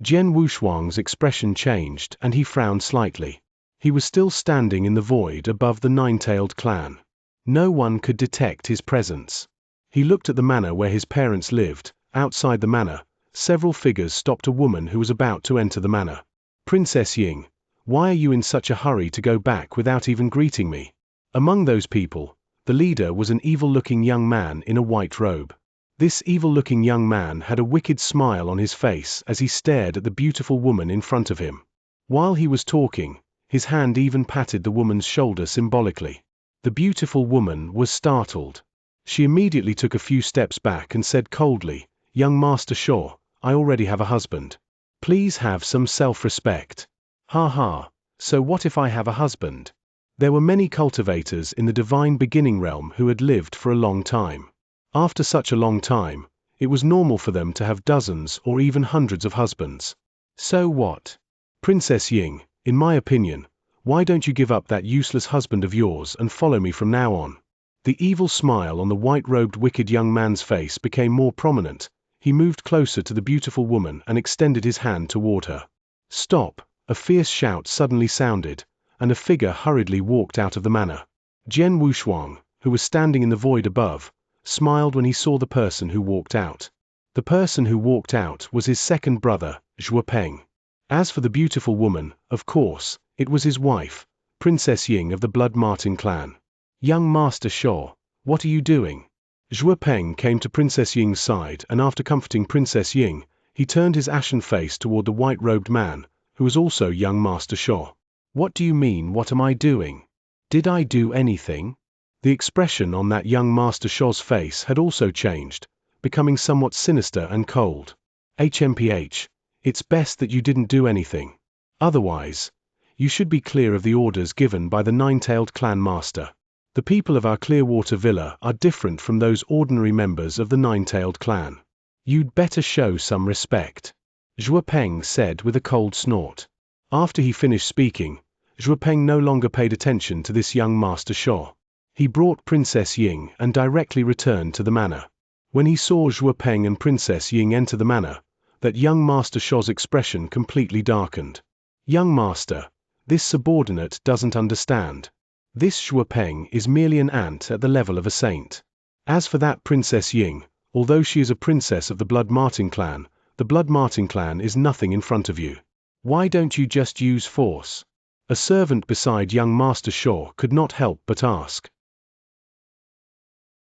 Jian Wushuang's expression changed and he frowned slightly. He was still standing in the void above the nine-tailed clan. No one could detect his presence. He looked at the manor where his parents lived. Outside the manor, several figures stopped a woman who was about to enter the manor. "Princess Ying, why are you in such a hurry to go back without even greeting me?" Among those people, the leader was an evil-looking young man in a white robe. This evil-looking young man had a wicked smile on his face as he stared at the beautiful woman in front of him. While he was talking, his hand even patted the woman's shoulder symbolically. The beautiful woman was startled. She immediately took a few steps back and said coldly, "Young Master Shaw, I already have a husband. Please have some self-respect." "Ha ha, so what if I have a husband?" There were many cultivators in the divine beginning realm who had lived for a long time. After such a long time, it was normal for them to have dozens or even hundreds of husbands. So what? "Princess Ying, in my opinion, why don't you give up that useless husband of yours and follow me from now on?" The evil smile on the white-robed wicked young man's face became more prominent. He moved closer to the beautiful woman and extended his hand toward her. "Stop!" A fierce shout suddenly sounded, and a figure hurriedly walked out of the manor. Jian Wushuang, who was standing in the void above, smiled when he saw the person who walked out. The person who walked out was his second brother, Zhuopeng. As for the beautiful woman, of course, it was his wife, Princess Ying of the Blood Martin clan. "Young Master Shaw, what are you doing?" Zhuopeng came to Princess Ying's side and after comforting Princess Ying, he turned his ashen face toward the white-robed man, who was also young Master Shaw. "What do you mean, what am I doing? Did I do anything?" The expression on that young Master Shaw's face had also changed, becoming somewhat sinister and cold. "HMPH, it's best that you didn't do anything. Otherwise, you should be clear of the orders given by the nine-tailed clan master. The people of our Clearwater Villa are different from those ordinary members of the nine-tailed clan. You'd better show some respect," Zhuopeng said with a cold snort. After he finished speaking, Zhuopeng no longer paid attention to this young Master Shaw. He brought Princess Ying and directly returned to the manor. When he saw Zhuopeng and Princess Ying enter the manor, that young Master Shaw's expression completely darkened. "Young Master, this subordinate doesn't understand. This Zhuopeng is merely an ant at the level of a saint. As for that Princess Ying, although she is a princess of the Blood Martin clan, the Blood Martin clan is nothing in front of you. Why don't you just use force?" A servant beside young Master Shaw could not help but ask.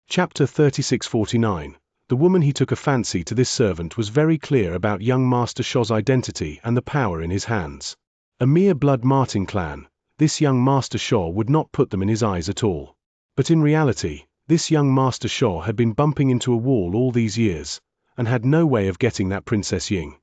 Chapter 3649. The woman he took a fancy to. This servant was very clear about young Master Shaw's identity and the power in his hands. A mere Blood Martin clan, this young Master Shaw would not put them in his eyes at all. But in reality, this young Master Shaw had been bumping into a wall all these years, and had no way of getting that Princess Ying.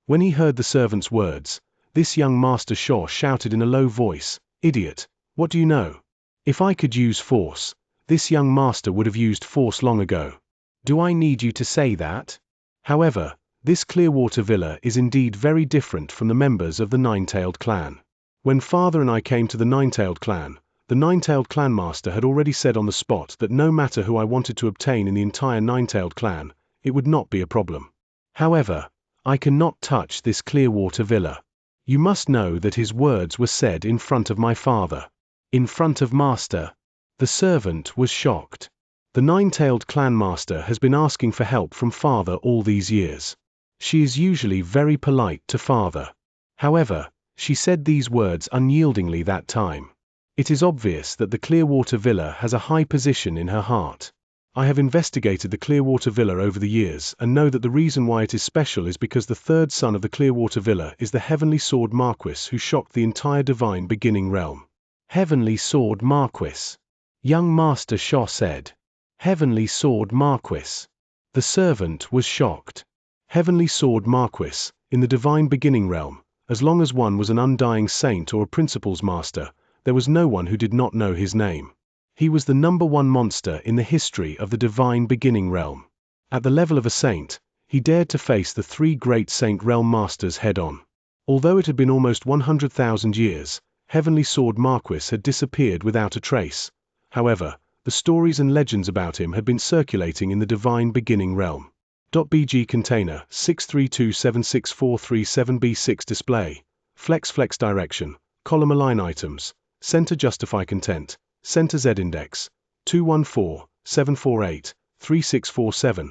When he heard the servant's words, this young Master Shaw shouted in a low voice, "Idiot, what do you know? If I could use force, this young master would have used force long ago. Do I need you to say that?" However, this Clearwater Villa is indeed very different from the members of the Nine-Tailed clan. When father and I came to the Nine-Tailed clan, the Nine-Tailed clan master had already said on the spot that no matter who I wanted to obtain in the entire Nine-Tailed clan, it would not be a problem. However, I cannot touch this Clearwater Villa. You must know that his words were said in front of my father. In front of master. The servant was shocked. The Nine-Tailed clan master has been asking for help from father all these years. She is usually very polite to father. However, she said these words unyieldingly that time. It is obvious that the Clearwater Villa has a high position in her heart. I have investigated the Clearwater Villa over the years and know that the reason why it is special is because the third son of the Clearwater Villa is the Heavenly Sword Marquis who shocked the entire divine beginning realm. Heavenly Sword Marquis. Young Master Shaw said. Heavenly Sword Marquis. The servant was shocked. Heavenly Sword Marquis, in the divine beginning realm, as long as one was an undying saint or a principal's master, there was no one who did not know his name. He was the #1 monster in the history of the divine beginning realm. At the level of a saint, he dared to face the 3 great Saint Realm Masters head-on. Although it had been almost 100,000 years, Heavenly Sword Marquis had disappeared without a trace. However, the stories and legends about him had been circulating in the divine beginning realm. .bg container 632764337b6 display. Flex direction, column align items, center justify content, center Z index, 214-748-3647.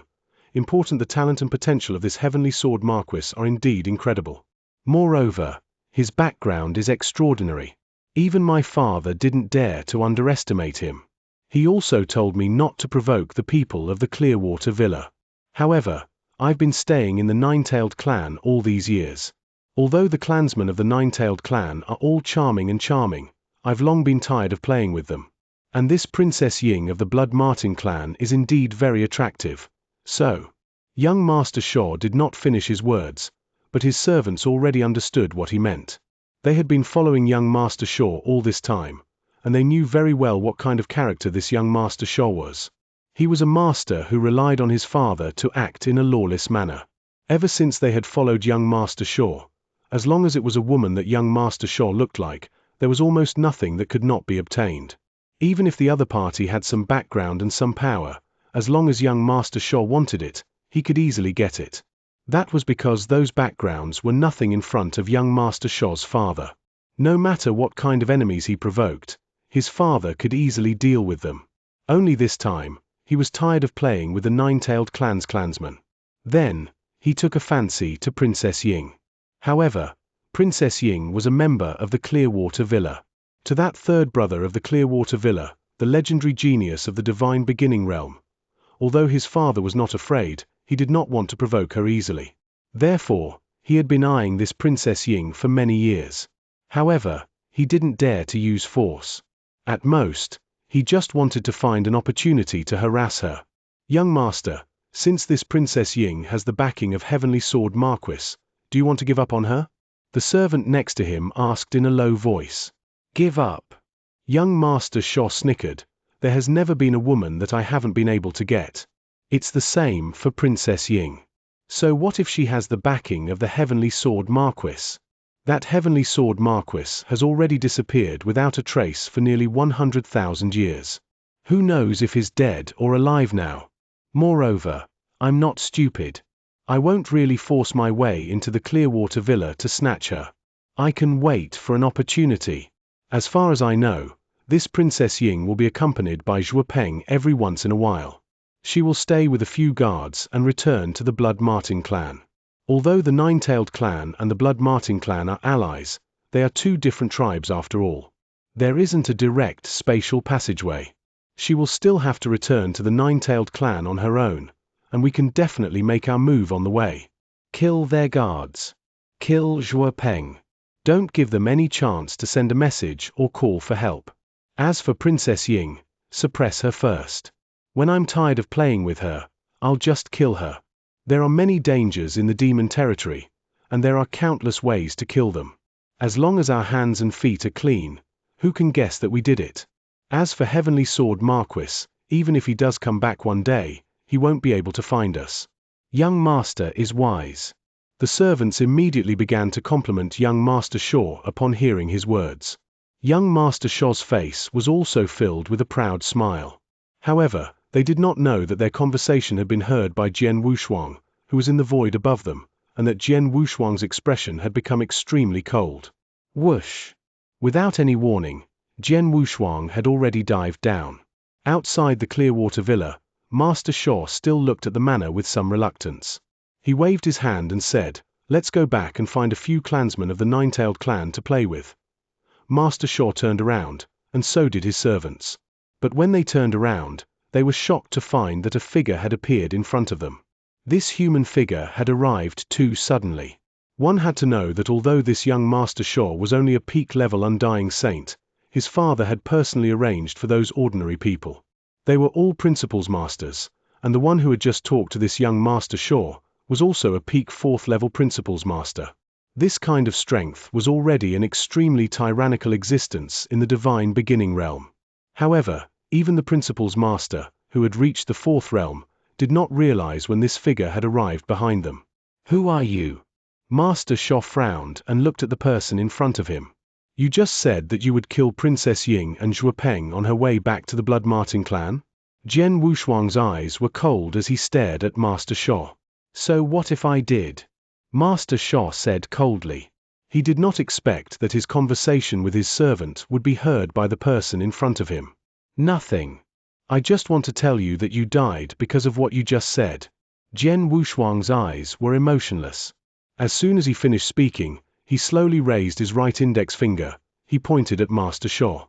Important. The talent and potential of this Heavenly Sword Marquis are indeed incredible. Moreover, his background is extraordinary. Even my father didn't dare to underestimate him. He also told me not to provoke the people of the Clearwater Villa. However, I've been staying in the Nine-Tailed Clan all these years. Although the clansmen of the Nine-Tailed Clan are all charming, I've long been tired of playing with them. And this Princess Ying of the Blood Martin clan is indeed very attractive. So, young Master Shaw did not finish his words, but his servants already understood what he meant. They had been following young Master Shaw all this time, and they knew very well what kind of character this young Master Shaw was. He was a master who relied on his father to act in a lawless manner. Ever since they had followed young Master Shaw, as long as it was a woman that young Master Shaw looked like, there was almost nothing that could not be obtained. Even if the other party had some background and some power, as long as young Master Shaw wanted it, he could easily get it. That was because those backgrounds were nothing in front of young Master Shaw's father. No matter what kind of enemies he provoked, his father could easily deal with them. Only this time, he was tired of playing with the Nine-Tailed Clan's clansmen. Then, he took a fancy to Princess Ying. However, Princess Ying was a member of the Clearwater Villa. To that third brother of the Clearwater Villa, the legendary genius of the divine beginning realm. Although his father was not afraid, he did not want to provoke her easily. Therefore, he had been eyeing this Princess Ying for many years. However, he didn't dare to use force. At most, he just wanted to find an opportunity to harass her. Young master, since this Princess Ying has the backing of Heavenly Sword Marquis, do you want to give up on her? The servant next to him asked in a low voice. Give up? Young Master Shaw snickered. There has never been a woman that I haven't been able to get. It's the same for Princess Ying. So what if she has the backing of the Heavenly Sword Marquis? That Heavenly Sword Marquis has already disappeared without a trace for nearly 100,000 years. Who knows if he's dead or alive now? Moreover, I'm not stupid. I won't really force my way into the Clearwater Villa to snatch her. I can wait for an opportunity. As far as I know, this Princess Ying will be accompanied by Zhuo Peng every once in a while. She will stay with a few guards and return to the Blood Martin clan. Although the Nine-Tailed Clan and the Blood Martin clan are allies, they are 2 different tribes after all. There isn't a direct spatial passageway. She will still have to return to the Nine-Tailed Clan on her own, and we can definitely make our move on the way. Kill their guards. Kill Zhuo Peng. Don't give them any chance to send a message or call for help. As for Princess Ying, suppress her first. When I'm tired of playing with her, I'll just kill her. There are many dangers in the demon territory, and there are countless ways to kill them. As long as our hands and feet are clean, who can guess that we did it? As for Heavenly Sword Marquis, even if he does come back one day, he won't be able to find us. Young Master is wise. The servants immediately began to compliment young Master Shaw upon hearing his words. Young Master Shaw's face was also filled with a proud smile. However, they did not know that their conversation had been heard by Jian Wushuang, who was in the void above them, and that Jian Wushuang's expression had become extremely cold. Whoosh! Without any warning, Jian Wushuang had already dived down. Outside the Clearwater Villa, Master Shaw still looked at the manor with some reluctance. He waved his hand and said, "Let's go back and find a few clansmen of the Nine-Tailed Clan to play with." Master Shaw turned around, and so did his servants. But when they turned around, they were shocked to find that a figure had appeared in front of them. This human figure had arrived too suddenly. One had to know that although this young Master Shaw was only a peak-level Undying Saint, his father had personally arranged for those ordinary people. They were all Principals Masters, and the one who had just talked to this young Master Shaw was also a peak 4th-level Principals Master. This kind of strength was already an extremely tyrannical existence in the divine beginning realm. However, even the principal's master, who had reached the fourth realm, did not realize when this figure had arrived behind them. "Who are you?" Master Sho frowned and looked at the person in front of him. "You just said that you would kill Princess Ying and Zhuopeng on her way back to the Blood Martin clan?" Jian Wushuang's eyes were cold as he stared at Master Sho. "So what if I did?" Master Sho said coldly. He did not expect that his conversation with his servant would be heard by the person in front of him. "Nothing. I just want to tell you that you died because of what you just said." Jian Wushuang's eyes were emotionless. As soon as he finished speaking, he slowly raised his right index finger. He pointed at Master Sho.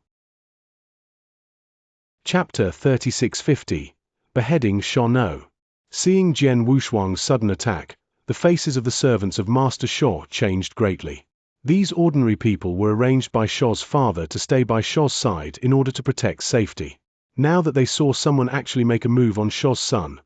Chapter 3650. Beheading Shono. Seeing Jian Wushuang's sudden attack, the faces of the servants of Master Sho changed greatly. These ordinary people were arranged by Sho's father to stay by Sho's side in order to protect safety. Now that they saw someone actually make a move on Sho's son,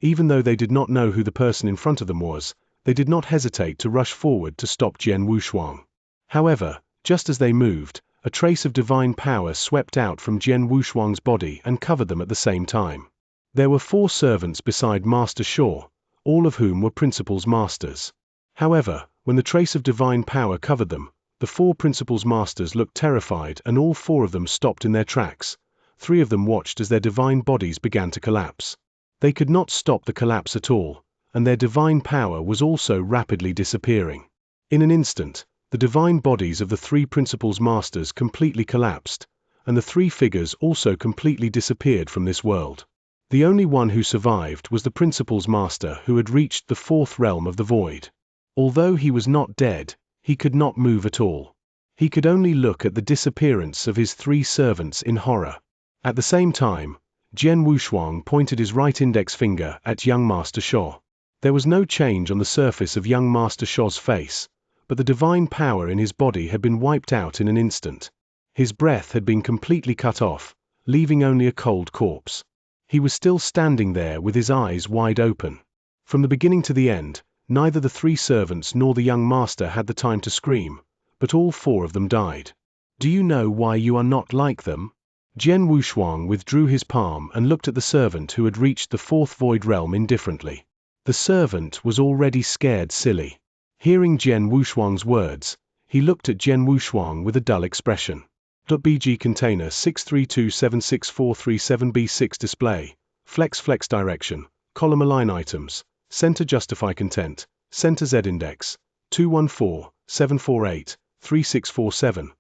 even though they did not know who the person in front of them was, they did not hesitate to rush forward to stop Jian Wushuang. However, just as they moved, a trace of divine power swept out from Jian Wushuang's body and covered them at the same time. There were 4 servants beside Master Sho, all of whom were principal's masters. However, when the trace of divine power covered them, the 4 principal's masters looked terrified and all 4 of them stopped in their tracks. 3 of them watched as their divine bodies began to collapse. They could not stop the collapse at all, and their divine power was also rapidly disappearing. In an instant, the divine bodies of the 3 principal's masters completely collapsed, and the 3 figures also completely disappeared from this world. The only one who survived was the principal's master, who had reached the 4th realm of the void. Although he was not dead, he could not move at all. He could only look at the disappearance of his 3 servants in horror. At the same time, Jian Wushuang pointed his right index finger at young Master Sho. There was no change on the surface of young Master Sho's face, but the divine power in his body had been wiped out in an instant. His breath had been completely cut off, leaving only a cold corpse. He was still standing there with his eyes wide open. From the beginning to the end, neither the 3 servants nor the young master had the time to scream, but all 4 of them died. "Do you know why you are not like them?" Jian Wushuang withdrew his palm and looked at the servant who had reached the 4th void realm indifferently. The servant was already scared silly. Hearing Jian Wushuang's words, he looked at Jian Wushuang with a dull expression. .bg container 632764337b6 display, flex direction, column align items, center justify content, center Z index, 214-748-3647.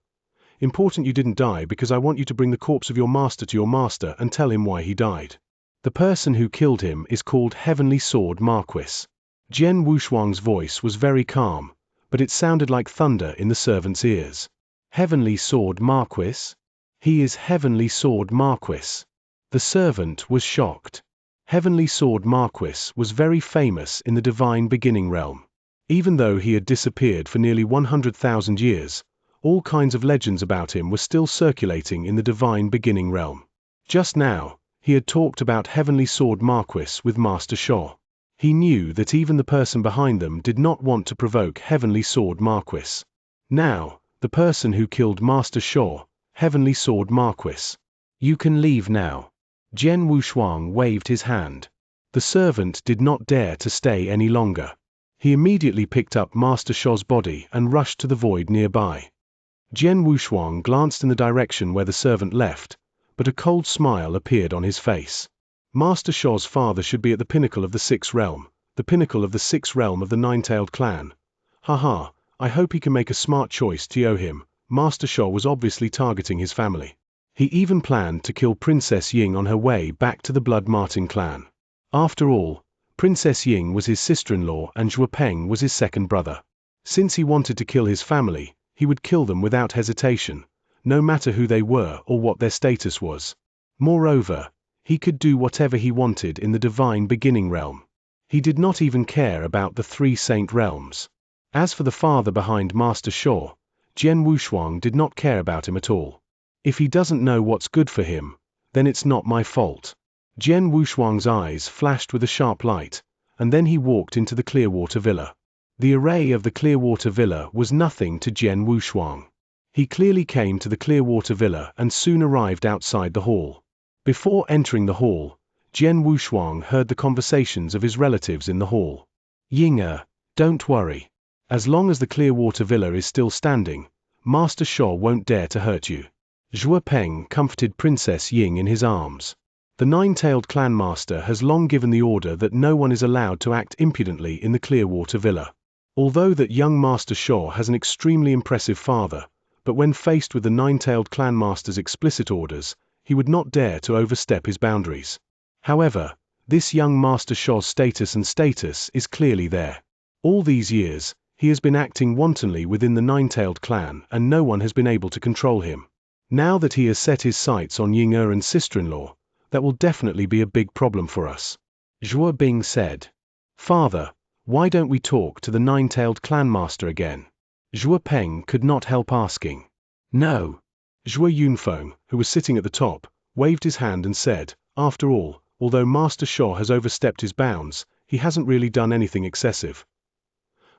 Important you didn't die because I want you to bring the corpse of your master to your master and tell him why he died. The person who killed him is called Heavenly Sword Marquis. Jian Wushuang's voice was very calm, but it sounded like thunder in the servant's ears. Heavenly Sword Marquis? He is Heavenly Sword Marquis. The servant was shocked. Heavenly Sword Marquis was very famous in the divine beginning realm. Even though he had disappeared for nearly 100,000 years, all kinds of legends about him were still circulating in the divine beginning realm. Just now, he had talked about Heavenly Sword Marquis with Master Sho. He knew that even the person behind them did not want to provoke Heavenly Sword Marquis. Now, the person who killed Master Sho, Heavenly Sword Marquis. "You can leave now." Jian Wushuang waved his hand. The servant did not dare to stay any longer. He immediately picked up Master Sho's body and rushed to the void nearby. Jian Wushuang glanced in the direction where the servant left, but a cold smile appeared on his face. Master Sho's father should be at the pinnacle of the 6th realm, the pinnacle of the 6th realm of the 9-tailed clan. Haha, I hope he can make a smart choice to him. Master Sho was obviously targeting his family. He even planned to kill Princess Ying on her way back to the Blood Martin clan. After all, Princess Ying was his sister-in-law and Zhuopeng was his second brother. Since he wanted to kill his family, he would kill them without hesitation, no matter who they were or what their status was. Moreover, he could do whatever he wanted in the divine beginning realm. He did not even care about the 3 saint realms. As for the father behind Master Sho, Jian Wushuang did not care about him at all. If he doesn't know what's good for him, then it's not my fault. Jian Wushuang's eyes flashed with a sharp light, and then he walked into the Clearwater Villa. The array of the Clearwater Villa was nothing to Jian Wushuang. He clearly came to the Clearwater Villa and soon arrived outside the hall. Before entering the hall, Jian Wushuang heard the conversations of his relatives in the hall. Ying, don't worry. As long as the Clearwater Villa is still standing, Master Shaw won't dare to hurt you. Zhuo Peng comforted Princess Ying in his arms. The nine-tailed clan master has long given the order that no one is allowed to act impudently in the Clearwater Villa. Although that young Master Shaw has an extremely impressive father, but when faced with the nine-tailed clan master's explicit orders, he would not dare to overstep his boundaries. However, this young Master Shaw's status is clearly there. All these years, he has been acting wantonly within the nine-tailed clan and no one has been able to control him. Now that he has set his sights on Ying and sister-in-law, that will definitely be a big problem for us. Zhuo Bing said. Father, why don't we talk to the nine-tailed clan master again? Zhuo Peng could not help asking. No. Zhuo Yunfeng, who was sitting at the top, waved his hand and said, after all, although Master Shaw has overstepped his bounds, he hasn't really done anything excessive.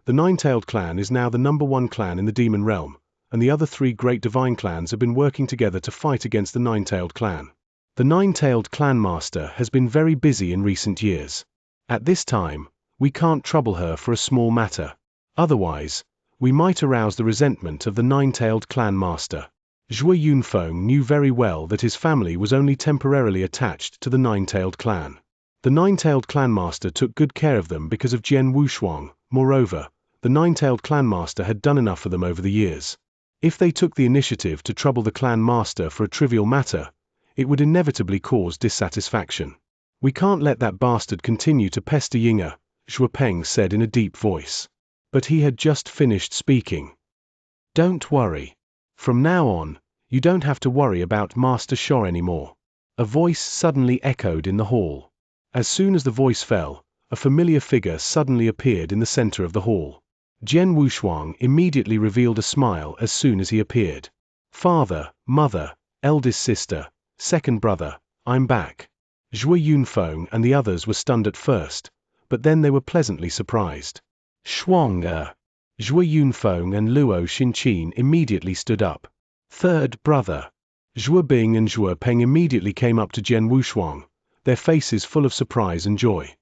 The nine-tailed clan is now the #1 clan in the demon realm, and the other 3 great divine clans have been working together to fight against the nine-tailed clan. The nine-tailed clan master has been very busy in recent years. At this time, we can't trouble her for a small matter. Otherwise, we might arouse the resentment of the nine-tailed clan master. Zhuo Yunfeng knew very well that his family was only temporarily attached to the nine-tailed clan. The nine-tailed clan master took good care of them because of Jian Wushuang. Moreover, the nine-tailed clan master had done enough for them over the years. If they took the initiative to trouble the clan master for a trivial matter, it would inevitably cause dissatisfaction. We can't let that bastard continue to pester Ying, Zhuo Peng said in a deep voice. But he had just finished speaking. Don't worry. From now on, you don't have to worry about Master Shaw anymore. A voice suddenly echoed in the hall. As soon as the voice fell, a familiar figure suddenly appeared in the center of the hall. Jian Wushuang immediately revealed a smile as soon as he appeared. Father, mother, eldest sister, second brother, I'm back. Zhuo Yunfeng and the others were stunned at first, but then they were pleasantly surprised. Zhuo Yunfeng and Luo Xinqin immediately stood up. Third brother. Zhuo Bing and Zhuo Peng immediately came up to Jian Wushuang, their faces full of surprise and joy.